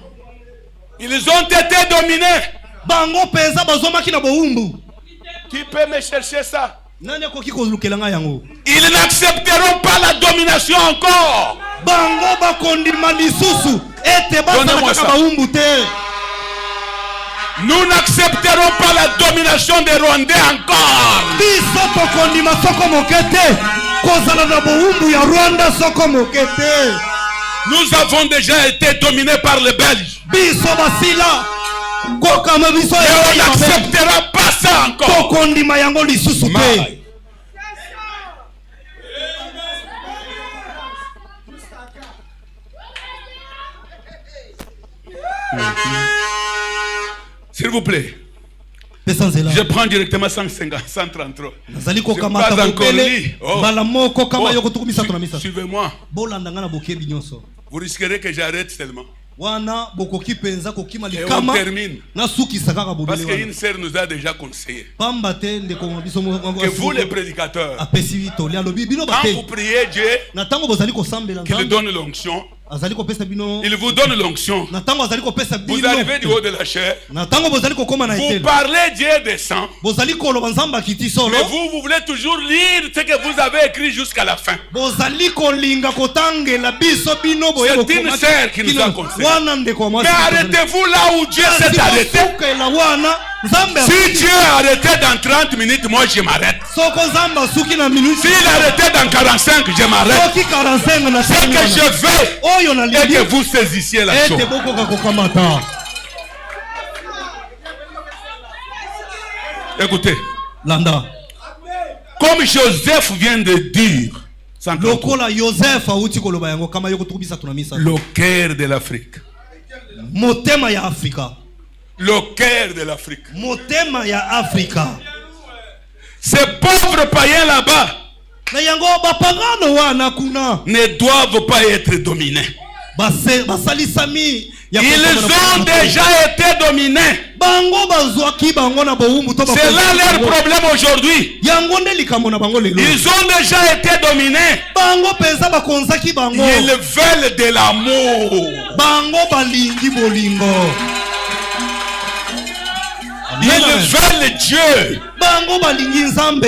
Speaker 3: Ils ont été dominés.
Speaker 2: Bango penza bazomaki na boumbu.
Speaker 3: Qui peut me chercher ça?
Speaker 2: Nani akoki kozulukela nga yango?
Speaker 3: Ils n'accepteront pas la domination encore.
Speaker 2: Bango bakondima lisusu ete
Speaker 3: Donnez-moi
Speaker 2: bazalaka
Speaker 3: ça.
Speaker 2: baumbu te.
Speaker 3: Nous n'accepterons pas la domination des Rwandais encore.
Speaker 2: Biso tokondima soko moke te. Kozala na boumbu ya Rwanda soko moke te.
Speaker 3: Nous avons déjà été dominés par les Belges.
Speaker 2: Biso basila kokama biso
Speaker 3: Et on
Speaker 2: ya
Speaker 3: n'acceptera pas ça encore.
Speaker 2: tokondima yango lisusu te.
Speaker 3: Mai. S'il vous plaît,
Speaker 2: Pesa nzela.
Speaker 3: je prends directement 150, 133.
Speaker 2: Nazali
Speaker 3: Je
Speaker 2: kokamata
Speaker 3: pas encore
Speaker 2: bopele
Speaker 3: lu. Oh.
Speaker 2: mbala moko kama
Speaker 3: Oh.
Speaker 2: yo kotukumisa to na misa.
Speaker 3: Suivez-moi.
Speaker 2: Bolanda nga na bokebi nyonso.
Speaker 3: Vous risquerez que j'arrête seulement.
Speaker 2: wana bokoki penza kokima
Speaker 3: Et on
Speaker 2: likama
Speaker 3: termine.
Speaker 2: na suki sakaka
Speaker 3: Parce
Speaker 2: bobele
Speaker 3: qu'une sœur nous a déjà conseillé
Speaker 2: pamba te ndeko biso
Speaker 3: que vous les prédicateurs,
Speaker 2: apesi to lia lobi bino
Speaker 3: quand
Speaker 2: bate
Speaker 3: vous priez Dieu,
Speaker 2: na tango bozali kosambela
Speaker 3: qu'il
Speaker 2: nzambe
Speaker 3: donne l'onction,
Speaker 2: azali kopesa bino
Speaker 3: il vous donne l'onction.
Speaker 2: na tango azali kopesa
Speaker 3: Vous
Speaker 2: bino
Speaker 3: arrivez du haut de la chair,
Speaker 2: na tango bozali kokoma na
Speaker 3: vous
Speaker 2: etelo
Speaker 3: parlez, Dieu descend,
Speaker 2: bozali koloba nzambe akiti solo
Speaker 3: mais vous voulez toujours lire ce que vous avez écrit jusqu'à la fin.
Speaker 2: bozali kolinga kotangela biso bino boye
Speaker 3: C'est une sœur qui nous a conseillé.
Speaker 2: wana ndeko wa
Speaker 3: Mais
Speaker 2: mwasi
Speaker 3: arrêtez-vous là où Dieu s'est arrêté.
Speaker 2: la wana nzambe
Speaker 3: Si Dieu a arrêté dans 30 minutes, moi je m'arrête.
Speaker 2: soko nzambe asuki na minute
Speaker 3: S'il a arrêté dans 45, je m'arrête.
Speaker 2: soki 45 na
Speaker 3: Ce que je veux,
Speaker 2: oyo na
Speaker 3: et
Speaker 2: libi
Speaker 3: que vous saisissiez la chose.
Speaker 2: ete bokoka kokamata
Speaker 3: Écoutez,
Speaker 2: landa
Speaker 3: comme Joseph vient de dire,
Speaker 2: lokola Joseph auti koloba yango kama yoko tukubisa tunamisa
Speaker 3: le cœur de l'Afrique.
Speaker 2: motema ya Afrika
Speaker 3: Le cœur de l'Afrique.
Speaker 2: motema ya Afrika
Speaker 3: Ces pauvres païens là-bas
Speaker 2: na yango bapagano wana kuna
Speaker 3: ne doivent pas être dominés.
Speaker 2: basalisami
Speaker 3: Ils ont déjà été dominés.
Speaker 2: bango bazwaki bango na bowumbu to
Speaker 3: C'est là leur problème aujourd'hui.
Speaker 2: yango nde likambo na bango lelo
Speaker 3: Ils ont déjà été dominés.
Speaker 2: bango penza bakonzaki bango
Speaker 3: Ils veulent de l'amour.
Speaker 2: bango balingi bolingo
Speaker 3: Ils veulent Dieu.
Speaker 2: bango balingi nzambe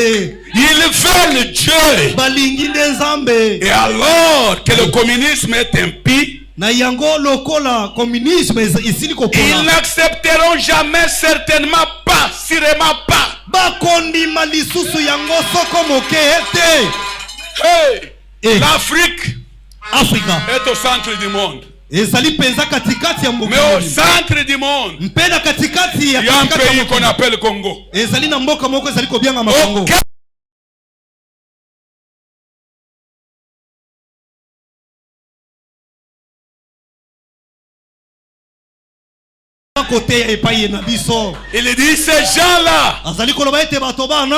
Speaker 3: Ils veulent Dieu.
Speaker 2: balingi nde nzambe
Speaker 3: Et alors que le communisme est impie,
Speaker 2: na yango lokola communisme isili
Speaker 3: ils
Speaker 2: kopola
Speaker 3: n'accepteront jamais, certainement pas, sûrement pas.
Speaker 2: bakondima lisusu yango soko moke ete
Speaker 3: Hey, l'Afrique
Speaker 2: Afrika
Speaker 3: est au centre du monde.
Speaker 2: ezali penza katikati ya
Speaker 3: Mais au
Speaker 2: mboka
Speaker 3: centre du monde,
Speaker 2: mpe na katikati
Speaker 3: il y a un pays qu'on appelle Congo.
Speaker 2: ezali na mboka moko ezali kobianga makongo
Speaker 3: Aucun
Speaker 2: kote ya epai na biso
Speaker 3: il dit ces gens-là
Speaker 2: azali koloba ete bato bana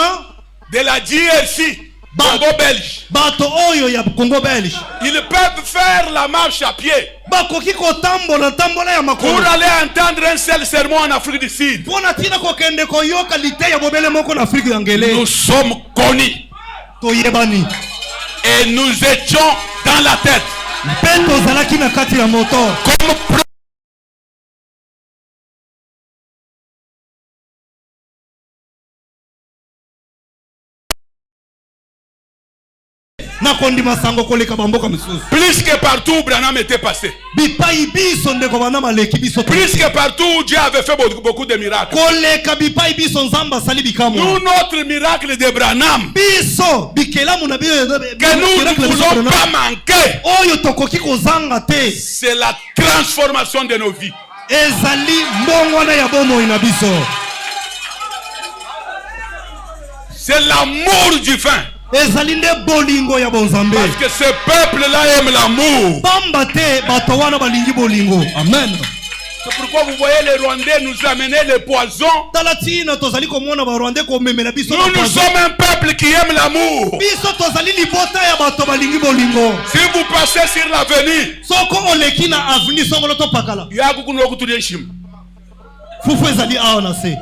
Speaker 3: de la DRC, Congo-Belge,
Speaker 2: bato oyo ya Congo Belge
Speaker 3: ils peuvent faire la marche à pied
Speaker 2: bakoki kotambola tambola ya
Speaker 3: pour
Speaker 2: makolo
Speaker 3: aller entendre un seul sermon en Afrique du Sud.
Speaker 2: mpona ntina kokende koyoka lite ya bobele moko na Afrika ya ngele
Speaker 3: Nous sommes connus
Speaker 2: toyebani
Speaker 3: et nous étions dans la tête
Speaker 2: mpe tozalaki na kati ya moto
Speaker 3: comme
Speaker 2: nakondima sango koleka bamboka misusu
Speaker 3: plus que partout où Branham était passé.
Speaker 2: bipai biso ndeko bana maleki biso
Speaker 3: Plus que partout où Dieu avait fait beaucoup de miracles.
Speaker 2: koleka bipai biso nzambe asali
Speaker 3: Nous,
Speaker 2: bikamwa
Speaker 3: notre miracle de Branham,
Speaker 2: biso bikelamu na
Speaker 3: que nous ne voulons pas manquer,
Speaker 2: oyo tokoki kozanga te
Speaker 3: c'est la transformation de nos vies.
Speaker 2: ezali mbongwana ya bomoi na biso
Speaker 3: C'est l'amour du vin.
Speaker 2: ezali nde bolingo ya bonzambe
Speaker 3: Parce que ce peuple-là aime l'amour.
Speaker 2: pamba te bato wana balingi bolingo amen
Speaker 3: C'est pourquoi vous voyez les Rwandais nous amener le poison.
Speaker 2: tala ntina tozali komona barwande komemela biso
Speaker 3: Nous sommes un peuple qui aime l'amour.
Speaker 2: biso tozali libota ya bato balingi bolingo
Speaker 3: Si vous passez sur l'avenue,
Speaker 2: soko oleki na aveni songolo topakala fufu ezali awa na se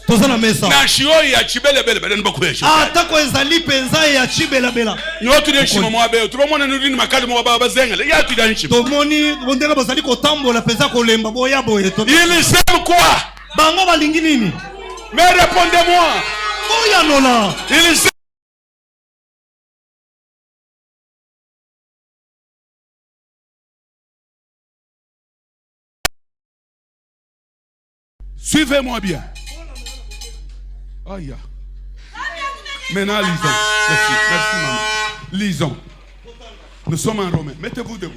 Speaker 2: toza na mesa atako ezali penza ya chibelabela tomoni ndenge bazali kotambola penza kolemba boya boye bango balingi nini
Speaker 3: mais répondez-moi,
Speaker 2: boyanola
Speaker 3: ils suivez-moi bien. Aïe. Maintenant, lisons. Merci, merci maman. Lisons. Nous sommes en Romains. Mettez-vous debout.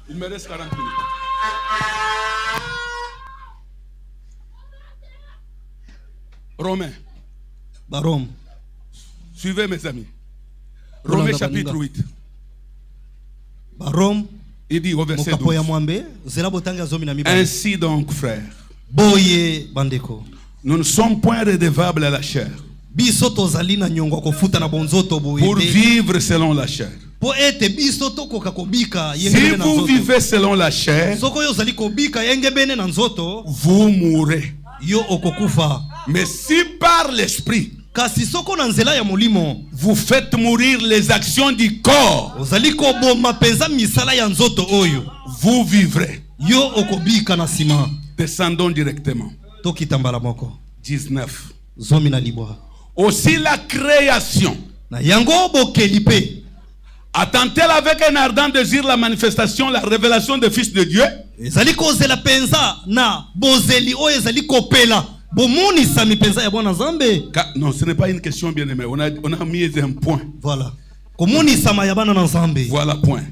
Speaker 3: Il me reste 40 minutes. Romains.
Speaker 2: Rome.
Speaker 3: Suivez mes amis. Romains chapitre 8.
Speaker 2: Rome.
Speaker 3: Il dit au verset 12. Ainsi donc, frères,
Speaker 2: boye bandeko,
Speaker 3: nous ne sommes point redevables à la chair
Speaker 2: biso tozali na nyongo kofuta na bonzoto boye
Speaker 3: pour vivre selon la chair.
Speaker 2: po ete biso tokoka kobika
Speaker 3: Si
Speaker 2: yenge na
Speaker 3: vous
Speaker 2: nzoto.
Speaker 3: vivez selon la chair,
Speaker 2: Soko yo zali kobika yenge bene na nzoto,
Speaker 3: vous mourrez.
Speaker 2: yo okokufa.
Speaker 3: Mais si par l'esprit,
Speaker 2: Kasi soko na nzela ya molimo,
Speaker 3: vous faites mourir les actions du corps,
Speaker 2: ozali koboma penza misala ya nzoto oyo,
Speaker 3: vous vivrez.
Speaker 2: yo okobika na sima.
Speaker 3: Descendons directement.
Speaker 2: Tokitambala moko.
Speaker 3: 19.
Speaker 2: Zomi na libwa.
Speaker 3: Aussi la création
Speaker 2: Na yango bokelipe.
Speaker 3: attend-elle avec un ardent désir la manifestation, la révélation des fils de Dieu?
Speaker 2: Ezali kozela penza na bozeli oyo ezali kopela. Bomonisa mi penza ya bwana Nzambe.
Speaker 3: Non, ce n'est pas une question bien aimée. On a mis un point.
Speaker 2: Voilà. Komonisa ma ya bana na Nzambe.
Speaker 3: Voilà point.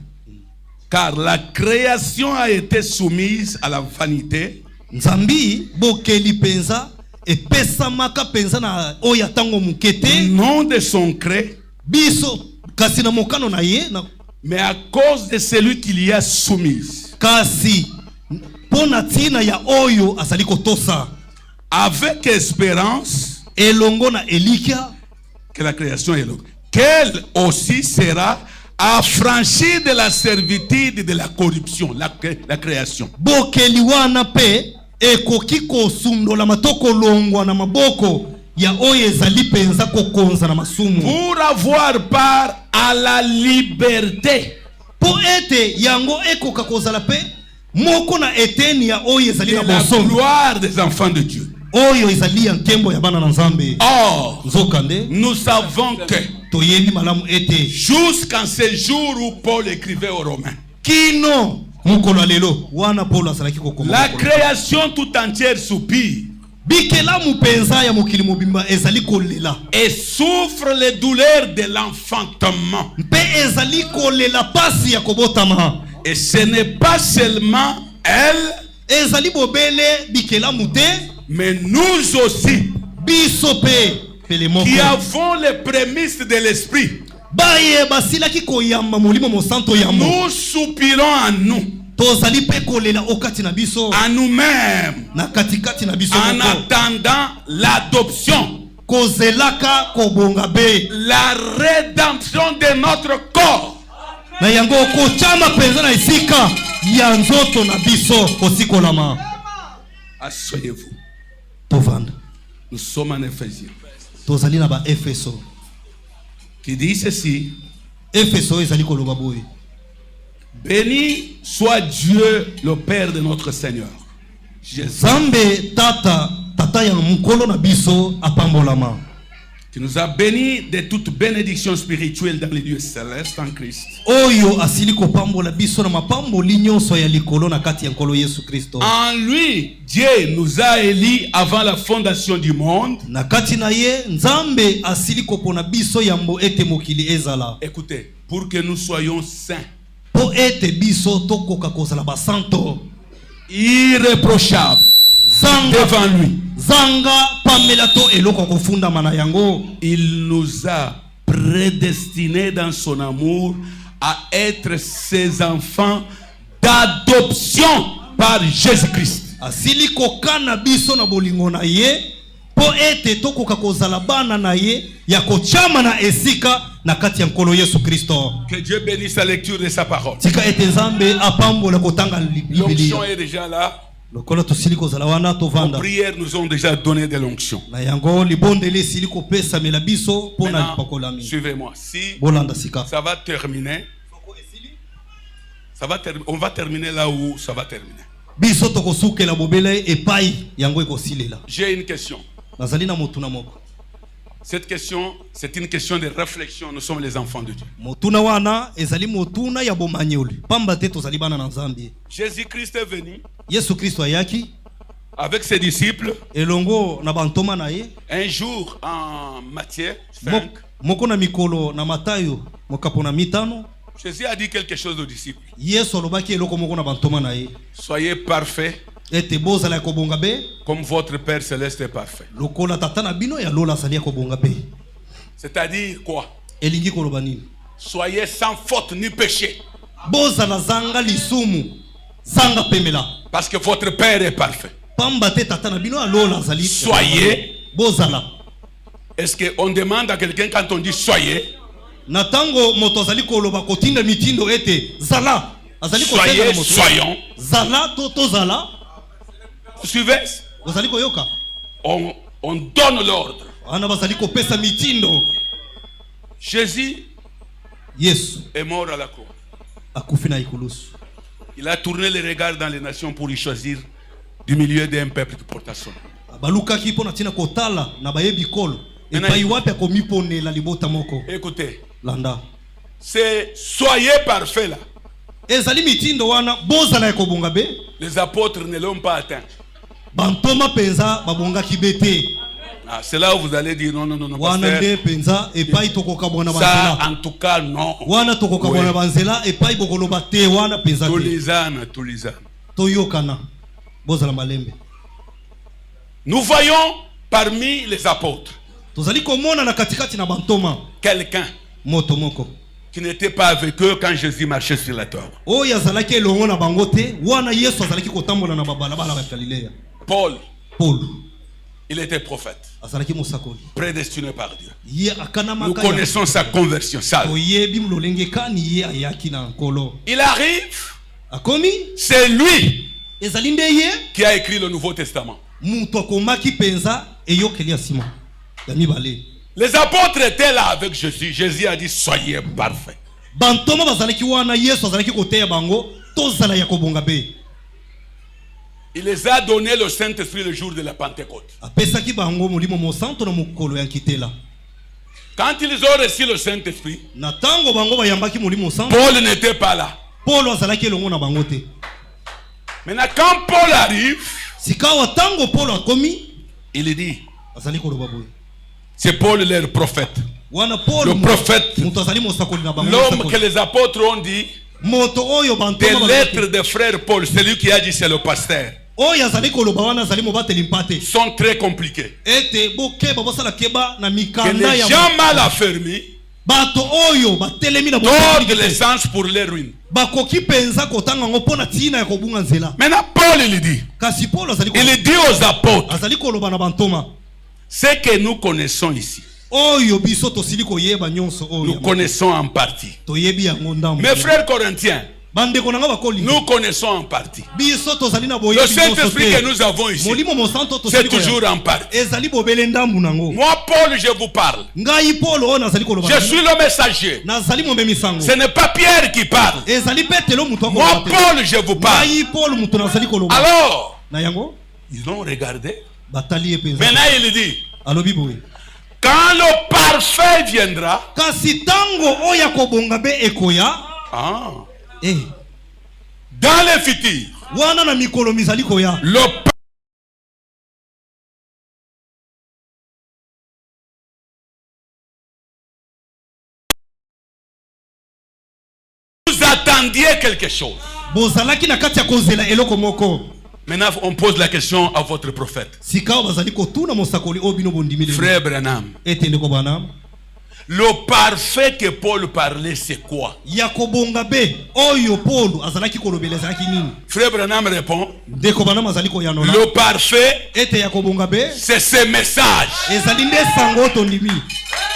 Speaker 3: Car la création a été soumise à la vanité.
Speaker 2: Nzambi bokeli penza epesa maka penza na oya tango mukete.
Speaker 3: Non de son cré,
Speaker 2: Biso kasi na mokano na ye na
Speaker 3: mais à cause de celui qui l'y a soumise.
Speaker 2: kasi pona tina ya oyo azali kotosa.
Speaker 3: Avec espérance
Speaker 2: Elongo na elikia
Speaker 3: que la création est longue. Qu'elle aussi sera affranchie de la servitude de la corruption, la création.
Speaker 2: bokeli wana pe ekoki kosundola matoko longwa na maboko ya oyo ezali penza kokonza na masumu.
Speaker 3: Pour avoir part à la liberté.
Speaker 2: Po ete yango ekoka kozala pe moko na eteni ya oyo ezali
Speaker 3: Et
Speaker 2: na
Speaker 3: la
Speaker 2: bosomo
Speaker 3: gloire des enfants de Dieu.
Speaker 2: oyo ezali ya nkembo ya bana na Nzambe.
Speaker 3: Or,
Speaker 2: Nzokande
Speaker 3: nous savons que
Speaker 2: toyebi malamu ete
Speaker 3: jusqu'en ce jour où Paul écrivait aux Romains,
Speaker 2: kino mokolo ya lelo wana Paulo azalaki kokoma
Speaker 3: la
Speaker 2: mokolo.
Speaker 3: création tout entière soupire
Speaker 2: bikelamu penza ya mokili mobimba ezali kolela
Speaker 3: et souffre les douleurs de l'enfantement.
Speaker 2: mpe ezali kolela pasi ya kobotama.
Speaker 3: Et ce n'est pas seulement elle,
Speaker 2: ezali bobele bikelamu te,
Speaker 3: mais nous aussi
Speaker 2: biso pe pele moko
Speaker 3: qui avons les prémices de l'esprit.
Speaker 2: baye basilaki koyamba molimo mosanto yambo.
Speaker 3: Nous soupirons en nous,
Speaker 2: tozali pe kolela okati na biso
Speaker 3: en nous-mêmes,
Speaker 2: na katikati na biso
Speaker 3: en
Speaker 2: moko.
Speaker 3: attendant l'adoption,
Speaker 2: kozelaka kobonga be
Speaker 3: la rédemption de notre corps.
Speaker 2: na yango kochama penza na esika ya nzoto na biso kosikolama.
Speaker 3: Asseyez-vous.
Speaker 2: Tovanda
Speaker 3: Nous sommes en Éphésiens.
Speaker 2: tozali na ba Efeso.
Speaker 3: Qui dit ceci:
Speaker 2: Efeso ezali koloba boye:
Speaker 3: béni soit Dieu, le Père de notre Seigneur Jésus,
Speaker 2: Nzambe tata ya mukolo na biso apambolama,
Speaker 3: qui nous a bénis de toute bénédiction spirituelle dans les lieux célestes en Christ.
Speaker 2: oyo asili kopambola biso na mapamboli nyonso ya likolo na kati ya nkolo Yesu Kristo.
Speaker 3: En lui, Dieu nous a élus avant la fondation du monde.
Speaker 2: Na kati na ye Nzambe asili kopona biso yambo ete mokili ezala,
Speaker 3: Écoutez, pour que nous soyons saints,
Speaker 2: po ete biso tokoka kozala basanto
Speaker 3: irréprochables
Speaker 2: zanga
Speaker 3: devant lui.
Speaker 2: zanga pamela to eloko kofundama na yango.
Speaker 3: Il nous a prédestinés dans son amour à être ses enfants d'adoption par Jésus-Christ.
Speaker 2: Asili kokana biso na bolingo na ye po ete tokoka kozala bana na ye ya kochama na esika na kati ya nkolo Yesu Kristo.
Speaker 3: Que Dieu bénisse la lecture de sa parole.
Speaker 2: Tika ete Nzambe apambola kotanga Biblia.
Speaker 3: L'onction est déjà là.
Speaker 2: Lokola tosili kozala wana
Speaker 3: Nos
Speaker 2: tovanda
Speaker 3: prières nous ont déjà donné de l'onction.
Speaker 2: na yango libondeli esili kopesa mela biso pona
Speaker 3: Maintenant,
Speaker 2: lipakolami.
Speaker 3: suivez-moi. Si
Speaker 2: Bolanda sika.
Speaker 3: ça va terminer, on va terminer là où ça va terminer.
Speaker 2: Biso tokosukela bobele epai yango ekosilela.
Speaker 3: J'ai une question.
Speaker 2: Nazali na motuna moko.
Speaker 3: Cette question, c'est une question de réflexion. Nous sommes les enfants de Dieu.
Speaker 2: Motuna wana ezali motuna ya bomanyoli. Pamba te tozali bana na Nzambe.
Speaker 3: Jésus-Christ est venu
Speaker 2: Yesu Kristo ayaki
Speaker 3: avec ses disciples
Speaker 2: elongo na bantoma na ye.
Speaker 3: un jour en Matthieu 5.
Speaker 2: Moko na mikolo na Matayo mokapo na mitano.
Speaker 3: Jésus a dit quelque chose aux disciples.
Speaker 2: Yesu alobaki eloko moko na bantoma na ye.
Speaker 3: Soyez parfaits
Speaker 2: Ete bozala ya kobonga be
Speaker 3: comme votre Père Céleste est parfait.
Speaker 2: lokola tata na bino ya lola asali ya kobonga be.
Speaker 3: C'est-à-dire quoi?
Speaker 2: Elingi koloba nini?
Speaker 3: Soyez sans faute ni péché.
Speaker 2: Bozala zanga lisumu zanga pemela.
Speaker 3: Parce que votre Père est parfait.
Speaker 2: Pamba te tata na bino ya lola azali.
Speaker 3: Soyez.
Speaker 2: Bozala.
Speaker 3: Est-ce qu'on demande à quelqu'un quand on dit soyez?
Speaker 2: Natango moto azali koloba kotinda mitindo ete zala. Azali
Speaker 3: Soyez, soyons.
Speaker 2: Zala to zala.
Speaker 3: Vous suivez?
Speaker 2: Azali koyoka.
Speaker 3: On donne l'ordre.
Speaker 2: Ana bazali kopesa mitindo.
Speaker 3: Jésus
Speaker 2: Yesu
Speaker 3: est mort à la croix.
Speaker 2: akufi na ikulusu.
Speaker 3: Il a tourné les regards dans les nations pour y choisir du milieu d'un peuple qui porte son nom.
Speaker 2: Balukaki pona tina kotala na bayebi kolo. Epai wapi akomiponela libota moko.
Speaker 3: Écoutez,
Speaker 2: Landa.
Speaker 3: c'est soyez parfaits là.
Speaker 2: Ezali mitindo wana bozala ekobonga be.
Speaker 3: Les apôtres ne l'ont pas atteint.
Speaker 2: Bantoma penza babonga kibete.
Speaker 3: Ah, c'est là où vous allez dire non,
Speaker 2: Wana
Speaker 3: pasteur.
Speaker 2: de penza epai tokoka bona
Speaker 3: Ça,
Speaker 2: banzela.
Speaker 3: en tout cas, non.
Speaker 2: Wana tokoka bona banzela epai bokoloba te wana penza
Speaker 3: Tous
Speaker 2: te.
Speaker 3: les ânes, tous les ânes.
Speaker 2: Toyokana. Bozala malembe.
Speaker 3: Nous voyons parmi les apôtres
Speaker 2: Tozali komona na katikati na bantoma.
Speaker 3: quelqu'un
Speaker 2: Moto moko.
Speaker 3: qui n'était pas avec eux quand Jésus marchait sur la terre.
Speaker 2: O yazalaki elongo na bango te. Wana Yesu azalaki kotambola na babalabala ya Galilea.
Speaker 3: Paul,
Speaker 2: Paul
Speaker 3: il était prophète,
Speaker 2: azalaki mosakoli.
Speaker 3: prédestiné par Dieu.
Speaker 2: Ye akana
Speaker 3: Nous
Speaker 2: makaya.
Speaker 3: connaissons sa conversion. Ça.
Speaker 2: Oyebi mlolenge kani ye ayaki na nkolo.
Speaker 3: Il arrive,
Speaker 2: Akomi
Speaker 3: c'est lui
Speaker 2: ezali nde ye
Speaker 3: qui a écrit le Nouveau Testament.
Speaker 2: mutu akomaki penza eyokeli ya nsima ya mibale.
Speaker 3: Les apôtres étaient là avec Jésus. Jésus a dit soyez parfaits.
Speaker 2: Bantoma bazalaki wana Yesu azalaki koteya bango tozala ya kobonga be.
Speaker 3: Il les a donné le Saint-Esprit le jour de la Pentecôte.
Speaker 2: Apesaki bango molimo mosanto na mokolo ya nkitela.
Speaker 3: Quand ils ont reçu le Saint-Esprit,
Speaker 2: Na tango bango bayambaki molimo mosanto,
Speaker 3: Paul n'était pas là.
Speaker 2: Paulo azalaki elongo na bango te.
Speaker 3: Maintenant, quand Paul arrive,
Speaker 2: Sikawa tango Paulo akomi
Speaker 3: il dit,
Speaker 2: azali koloba boye.
Speaker 3: c'est Paul leur prophète.
Speaker 2: Wana Paulo
Speaker 3: Le prophète,
Speaker 2: mutu azali mosakoli na bango.
Speaker 3: l'homme que les apôtres ont dit,
Speaker 2: Moto oyo
Speaker 3: des
Speaker 2: bantoma
Speaker 3: lettres de frère Paul, celui qui a dit c'est le pasteur,
Speaker 2: oyo azali koloba wana azali mobateli mpate.
Speaker 3: sont très compliqués.
Speaker 2: Ete bokeba bosala keba na
Speaker 3: Que
Speaker 2: mikanda
Speaker 3: les
Speaker 2: ya
Speaker 3: gens mal affermis
Speaker 2: bato oyo batelemi na
Speaker 3: tordent
Speaker 2: bokoki
Speaker 3: les sens pour les ruines.
Speaker 2: bakoki penza kotanga ngo pona tina ya kobunga nzela.
Speaker 3: Maintenant, Paul, il dit,
Speaker 2: Kasi Paulo azali
Speaker 3: il dit aux apôtres,
Speaker 2: azali koloba na bantoma
Speaker 3: ce que nous connaissons ici,
Speaker 2: oyo biso tosili koyeba nyonso
Speaker 3: nous
Speaker 2: oyo
Speaker 3: connaissons en partie.
Speaker 2: toyebi yango ndambo.
Speaker 3: Mes frères corinthiens,
Speaker 2: Bandeko nanga bakoli
Speaker 3: nous connaissons en partie.
Speaker 2: biso tozali na
Speaker 3: Le
Speaker 2: boyebi nyonso
Speaker 3: Saint-Esprit que
Speaker 2: te.
Speaker 3: nous avons ici,
Speaker 2: Molimo mosanto
Speaker 3: c'est
Speaker 2: tosali
Speaker 3: toujours en partie.
Speaker 2: ezali bobele ndambu nango.
Speaker 3: Moi, Paul, je vous parle.
Speaker 2: Ngai Paulo oyo nazali koloba.
Speaker 3: Je suis le messager.
Speaker 2: nazali momemi sango.
Speaker 3: Ce n'est pas Pierre qui parle.
Speaker 2: Ezali petelo mutu
Speaker 3: Moi,
Speaker 2: akoloba te.
Speaker 3: Paul, je vous parle.
Speaker 2: Ngai Paulo mutu nazali koloba.
Speaker 3: Alors,
Speaker 2: Na yango
Speaker 3: ils ont regardé.
Speaker 2: batali ye penza.
Speaker 3: Maintenant, il dit,
Speaker 2: Alobi boye.
Speaker 3: quand le parfait viendra,
Speaker 2: Kasi tango oya kobonga be ekoya eh
Speaker 3: dans le futur,
Speaker 2: wana na mikolo mizali koya
Speaker 3: le vous attendiez quelque chose.
Speaker 2: bozalaki na kati ya kozela eloko moko.
Speaker 3: Maintenant, on pose la question à votre prophète.
Speaker 2: Sikawa bazali kotuna mosakoli oyo bino bondimile.
Speaker 3: Frère Branham,
Speaker 2: Ete ndeko bana
Speaker 3: le parfait que Paul parlait, c'est quoi?
Speaker 2: ya kobonga be oyo Paulo azalaki kolobela ezalaki nini?
Speaker 3: Frère Branham répond,
Speaker 2: Ndeko bana mazali koyanola.
Speaker 3: le parfait,
Speaker 2: Ete ya kobonga be
Speaker 3: c'est ce message.
Speaker 2: ezali nde sango tondimi.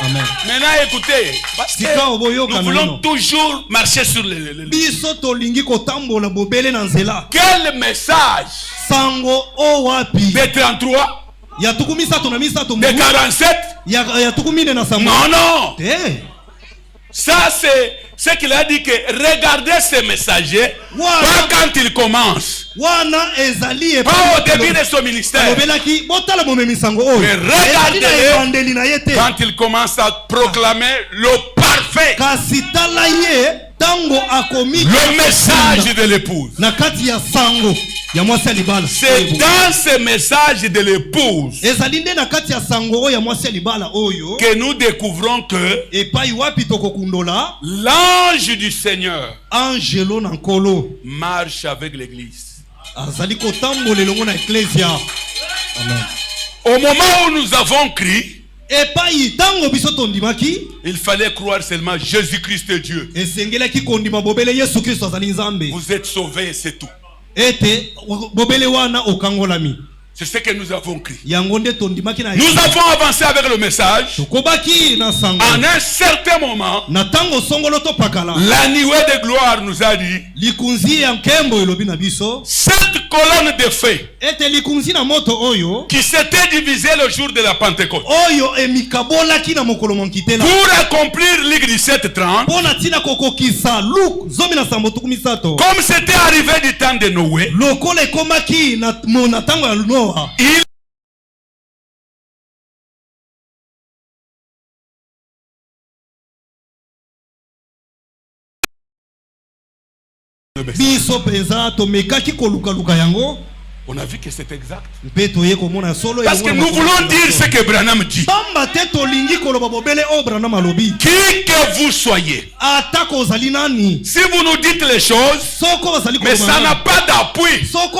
Speaker 2: Amen.
Speaker 3: Maintenant, écoutez, parce que
Speaker 2: Sikawa boyoka
Speaker 3: nous voulons
Speaker 2: nono.
Speaker 3: toujours marcher sur
Speaker 2: Biso tolingi kotambola bobele na nzela.
Speaker 3: Quel message?
Speaker 2: Sango o wapi?
Speaker 3: De 33,
Speaker 2: Ya tukumi sato na misato
Speaker 3: de 47?
Speaker 2: ya tukumi ne na sango.
Speaker 3: Non, non.
Speaker 2: Eh.
Speaker 3: Ça, c'est ce qu'il a dit que regardez ces messagers,
Speaker 2: Voilà.
Speaker 3: pas quand ils commencent,
Speaker 2: Wana ezali e
Speaker 3: pas au début de son ministère,
Speaker 2: Obelaki botala momemi sango oyo.
Speaker 3: mais regardez-les
Speaker 2: Ezali na yete.
Speaker 3: quand ils commencent à proclamer le parfait,
Speaker 2: Kasi tala ye tango akomi
Speaker 3: le message de l'épouse.
Speaker 2: na kati ya sango ya mwasi ya libala.
Speaker 3: C'est dans ce message de l'épouse
Speaker 2: Ezali nde na kati ya sango oyo ya mwasi ya libala oyo.
Speaker 3: que nous découvrons que
Speaker 2: Epai wapi tokokundola
Speaker 3: l'ange du Seigneur
Speaker 2: angelo na nkolo
Speaker 3: marche avec l'église.
Speaker 2: azali kotambola elongo na eklesia. Amen.
Speaker 3: Au moment où nous avons crié,
Speaker 2: Epai tango biso tondimaki
Speaker 3: il fallait croire seulement Jésus-Christ est Dieu.
Speaker 2: esengelaki kondima bobele Yesu Kristo azali nzambe.
Speaker 3: Vous êtes sauvés, c'est tout.
Speaker 2: Ete bobele wana okangolami.
Speaker 3: C'est ce que nous avons crié.
Speaker 2: Nous
Speaker 3: avons avancé avec le message. En un certain moment, la nuée de gloire nous a dit, cette colonne de feu qui s'était divisée le jour de la Pentecôte pour accomplir Luc 17:30, comme c'était arrivé du temps de Noé, on a vu que c'est exact. Parce que nous voulons dire ce que Branham dit. Qui que vous soyez, si vous nous dites les choses, mais ça n'a pas d'appui sur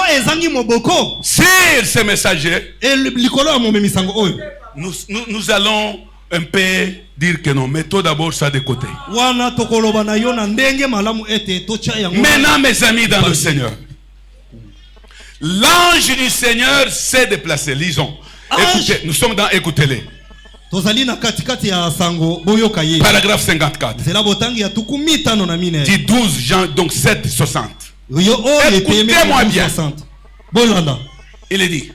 Speaker 3: ces messagers, nous allons un peu dire que non, mettons d'abord ça de côté. Maintenant, mes amis dans le Seigneur, l'ange du Seigneur s'est déplacé. Lisons. Écoutez, nous sommes dans écoutez-les. Paragraphe 54. Dit 12 Jean, donc 7:60. Écoutez-moi bien. Il est dit,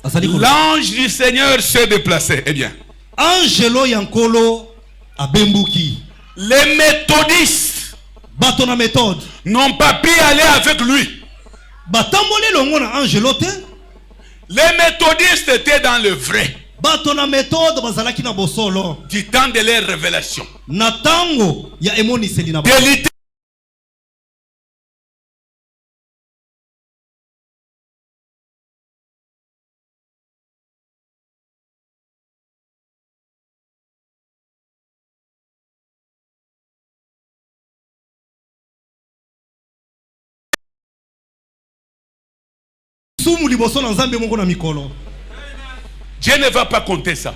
Speaker 3: l'ange du Seigneur s'est déplacé. Eh bien,
Speaker 2: Angelo Yankolo Abembuki.
Speaker 3: Les méthodistes n'ont pas pu aller avec lui. Les méthodistes étaient dans le vrai du temps de leur révélation. Dieu ne va pas compter ça.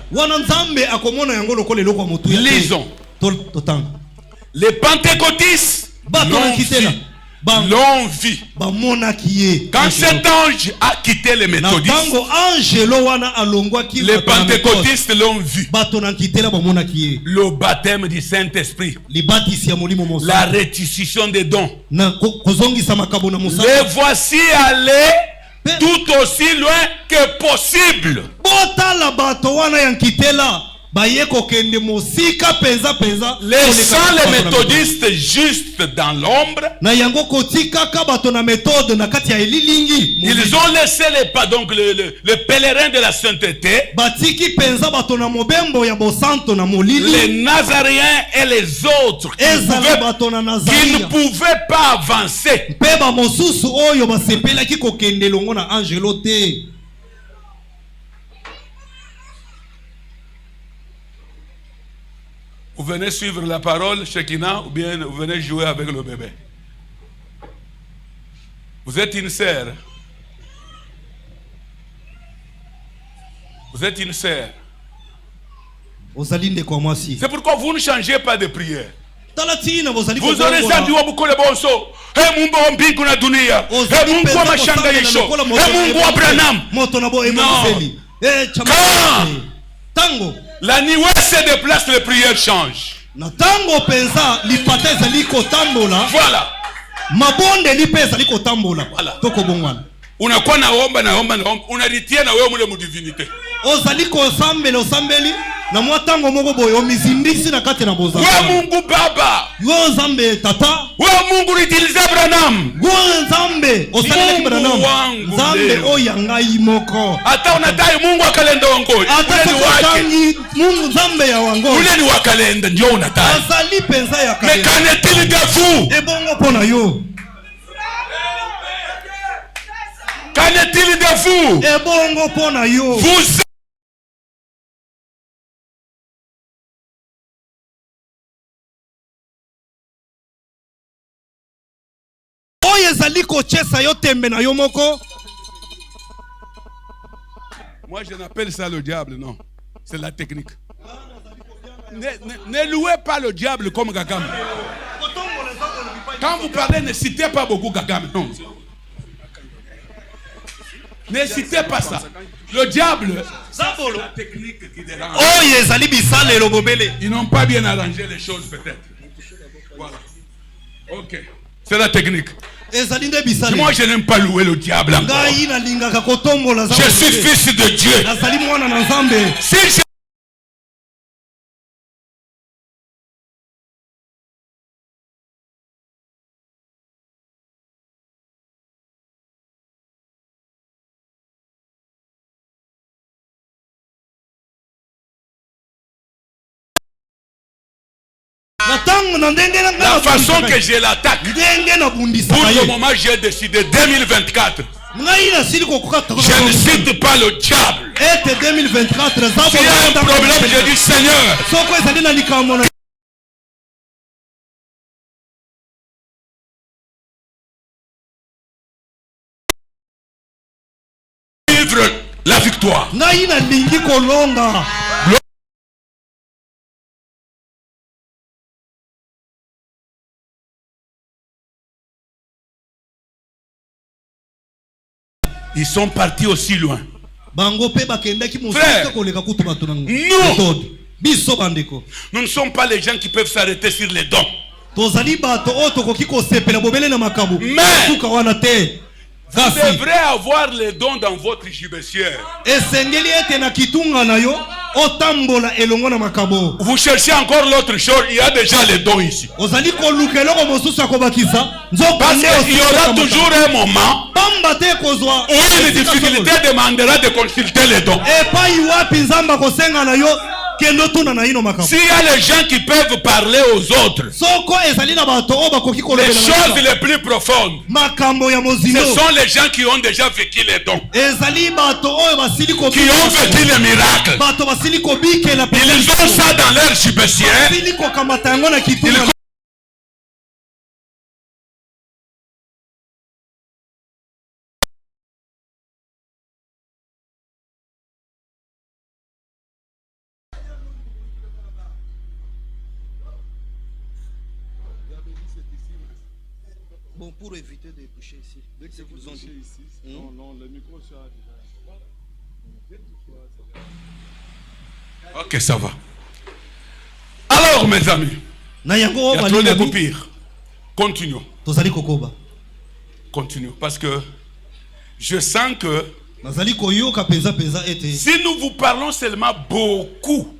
Speaker 3: Lisons. Les pentecôtistes l'ont vu. Quand cet ange a quitté les méthodistes, les pentecôtistes l'ont vu. Le baptême du Saint-Esprit, la restitution des dons. Les voici allés tout aussi loin que possible. Laissant les méthodistes juste dans l'ombre, ils ont laissé le pèlerin de la sainteté, les Nazaréens et les autres qui ne pouvaient pas avancer. Vous venez suivre la parole, Shekinah, ou bien vous venez jouer avec le bébé. Vous êtes une sœur. Vous êtes une sœur. C'est pourquoi vous ne changez pas de prière. Vous aurez senti wabukole bonso. Hey Mungu wa mbingu na dunia. Hey Mungu wa mashanga yesho. Hey Mungu wa Branham. Non. La nuée se déplace, les prières changent. Voilà. Voilà. Unakuwa naomba, unalitia na wewe mule mu divinité. Na mwatango moko boyo omizindisi na kati na boza. Wa Mungu Baba. Yo Nzambe tata. Wa Mungu utilize Branham. Wo Nzambe osalele Branham. Nzambe oyanga imoko. Ata unatai Mungu akalenda wangoli. Ata ni wake. Mungu Nzambe ya wangoli. Ule ni wakalenda ndio unatai. Azali penza ya kalenda. Mekanetili gafu. Ebongo pona yo. Kanetili gafu. Ebongo pona yo. Vous moi je n'appelle ça le diable, non. C'est la technique. Ne louez pas le diable comme Gagam. Quand vous parlez, ne citez pas beaucoup Gagam. Non.
Speaker 1: Ne citez pas ça. Le diable, c'est la technique qui dérange. Ils n'ont pas bien arrangé les choses peut-être. Voilà. Ok. C'est la technique. Moi je n'aime pas louer le diable encore. Je suis fils de Dieu. Si je... La façon que je l'attaque, pour le moment j'ai décidé 2024. Je ne cite pas le diable. S'il y a un problème, je dis Seigneur. Vivre la victoire. Ils sont partis aussi loin. Frère, nous ne sommes pas les gens qui peuvent s'arrêter sur les dons. Mais vous devrez avoir les dons dans votre gibecière. Vous cherchez encore l'autre chose, il y a déjà les dons ici. Parce qu'il y aura toujours un moment où une difficulté demandera de consulter les dons. S'il y a les gens qui peuvent parler aux autres, les choses les plus profondes, ce sont les gens qui ont déjà vécu les dons, qui ont vécu les miracles. Ils ont ça dans leur gibecière.
Speaker 2: Bon, pour éviter de toucher ici. Dès que vous touchez ici, non, le micro sera déjà.
Speaker 1: Ok, ça va. Alors, mes amis, il y a trop de coupures. Continuons. Continuons. Parce que je sens que si nous vous parlons seulement beaucoup,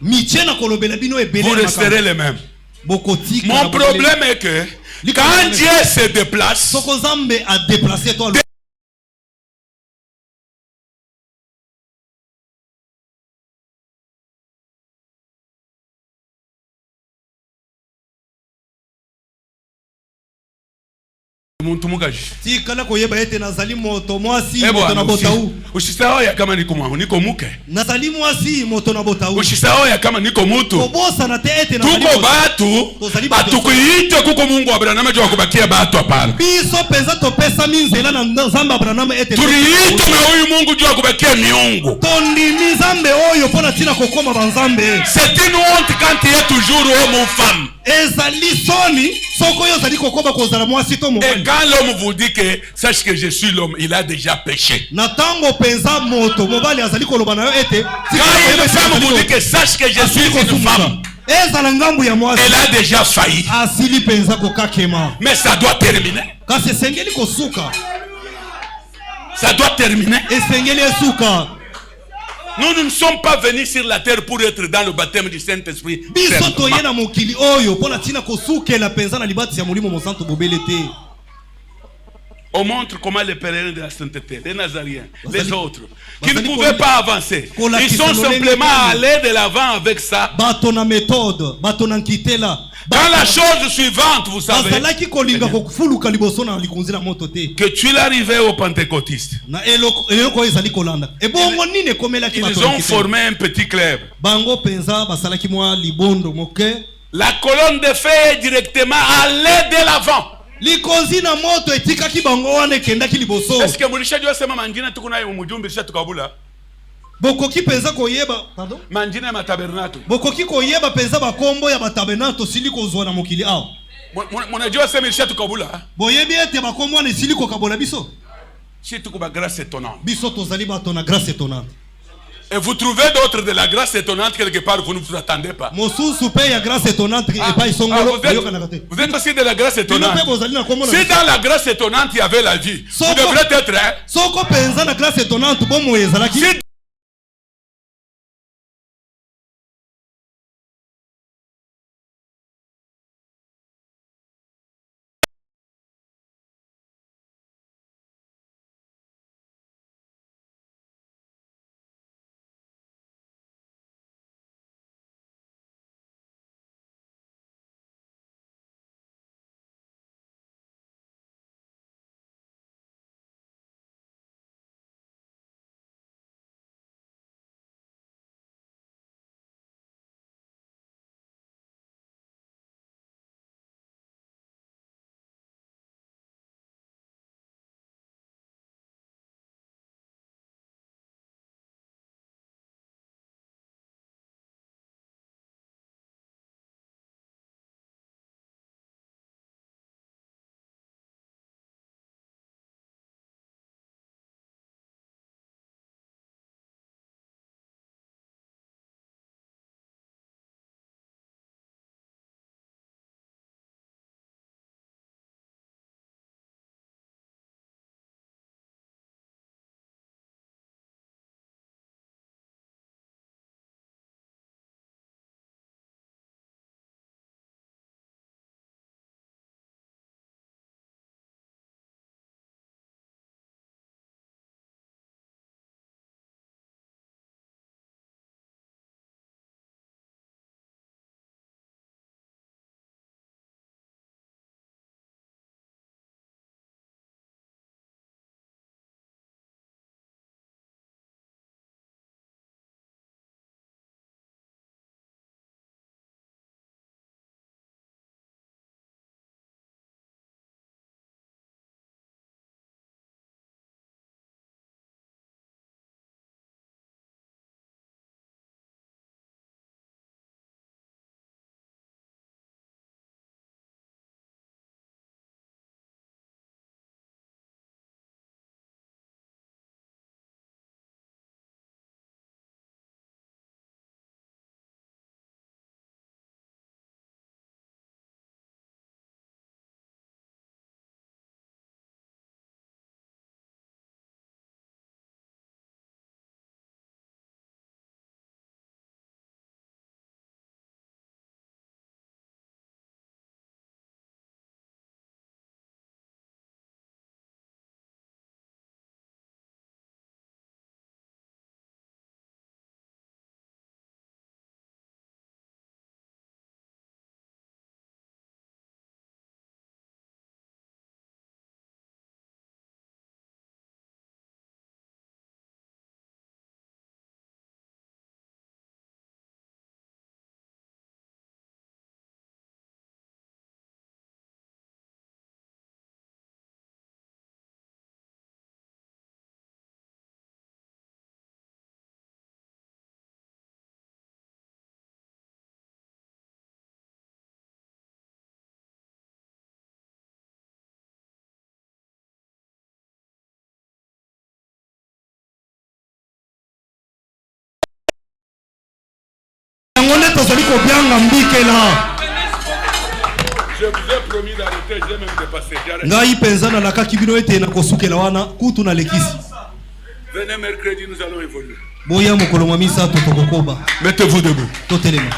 Speaker 1: vous resterez les mêmes. Mon problème est que quand Dieu se déplace, ushisao ya kama niko mwamu niko muke ushisao ya kama niko mutu tuko batu batukuite kuko Mungu Abrahamu jwa kubakia batu hapana turiite na huyu Mungu jwa kubakia miungu. C'est une honte quand tu es toujours homme ou femme. Et quand l'homme vous dit que sache que je suis l'homme, il a déjà péché. Quand une femme vous dit que sache que je suis une femme, elle a déjà failli. Mais ça doit terminer. Ça doit terminer. Nous ne sommes pas venus sur la terre pour être dans le baptême du Saint-Esprit. On montre comment les pèlerins de la sainteté, les Nazariens, les autres, qui ne pouvaient pas avancer. Ils sont simplement allés de l'avant avec ça. Dans la chose suivante, vous savez, que tu l'arrivais au pentecôtiste. Ils ont formé un petit club. La colonne de feu est directement allée de l'avant. Est-ce que mulishajua sema manjina tuko nayo mujumbe sha tukabula?
Speaker 2: Bokoki penza koyeba, pardon?
Speaker 1: Manjina ya matabernato.
Speaker 2: Bokoki koyeba penza bakombo ya matabernato siliko zwa na mokili ao.
Speaker 1: Munajua sema sha tukabula?
Speaker 2: Boyebi ete bakombo ne siliko kabola biso.
Speaker 1: C'est tout comme grâce étonnante.
Speaker 2: Biso tozali bato na grâce étonnante.
Speaker 1: Et vous trouvez d'autres de la grâce étonnante quelque part, vous ne vous attendez pas.
Speaker 2: Mosusu pe ya grâce étonnante et pas isongolo.
Speaker 1: Vous êtes aussi de la grâce étonnante. Si dans la grâce étonnante il y avait la vie, vous devrez être.
Speaker 2: Soko penza na grâce étonnante bomo ezalaki.
Speaker 1: Je vous ai promis d'arrêter, j'ai même dépassé.
Speaker 2: Ngai penza na laka kibino ete na kosukela wana kutu na lekisi.
Speaker 1: Venez mercredi, nous allons évoluer.
Speaker 2: Boya mokolo mamisa totokokoba.
Speaker 1: Mettez-vous debout.
Speaker 2: Totelema.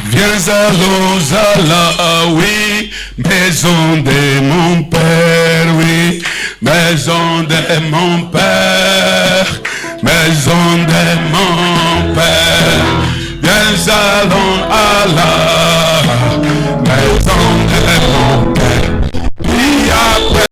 Speaker 1: Viens allons à la oui, maison de mon père, oui, maison de mon père, maison de mon père. Viens allons à la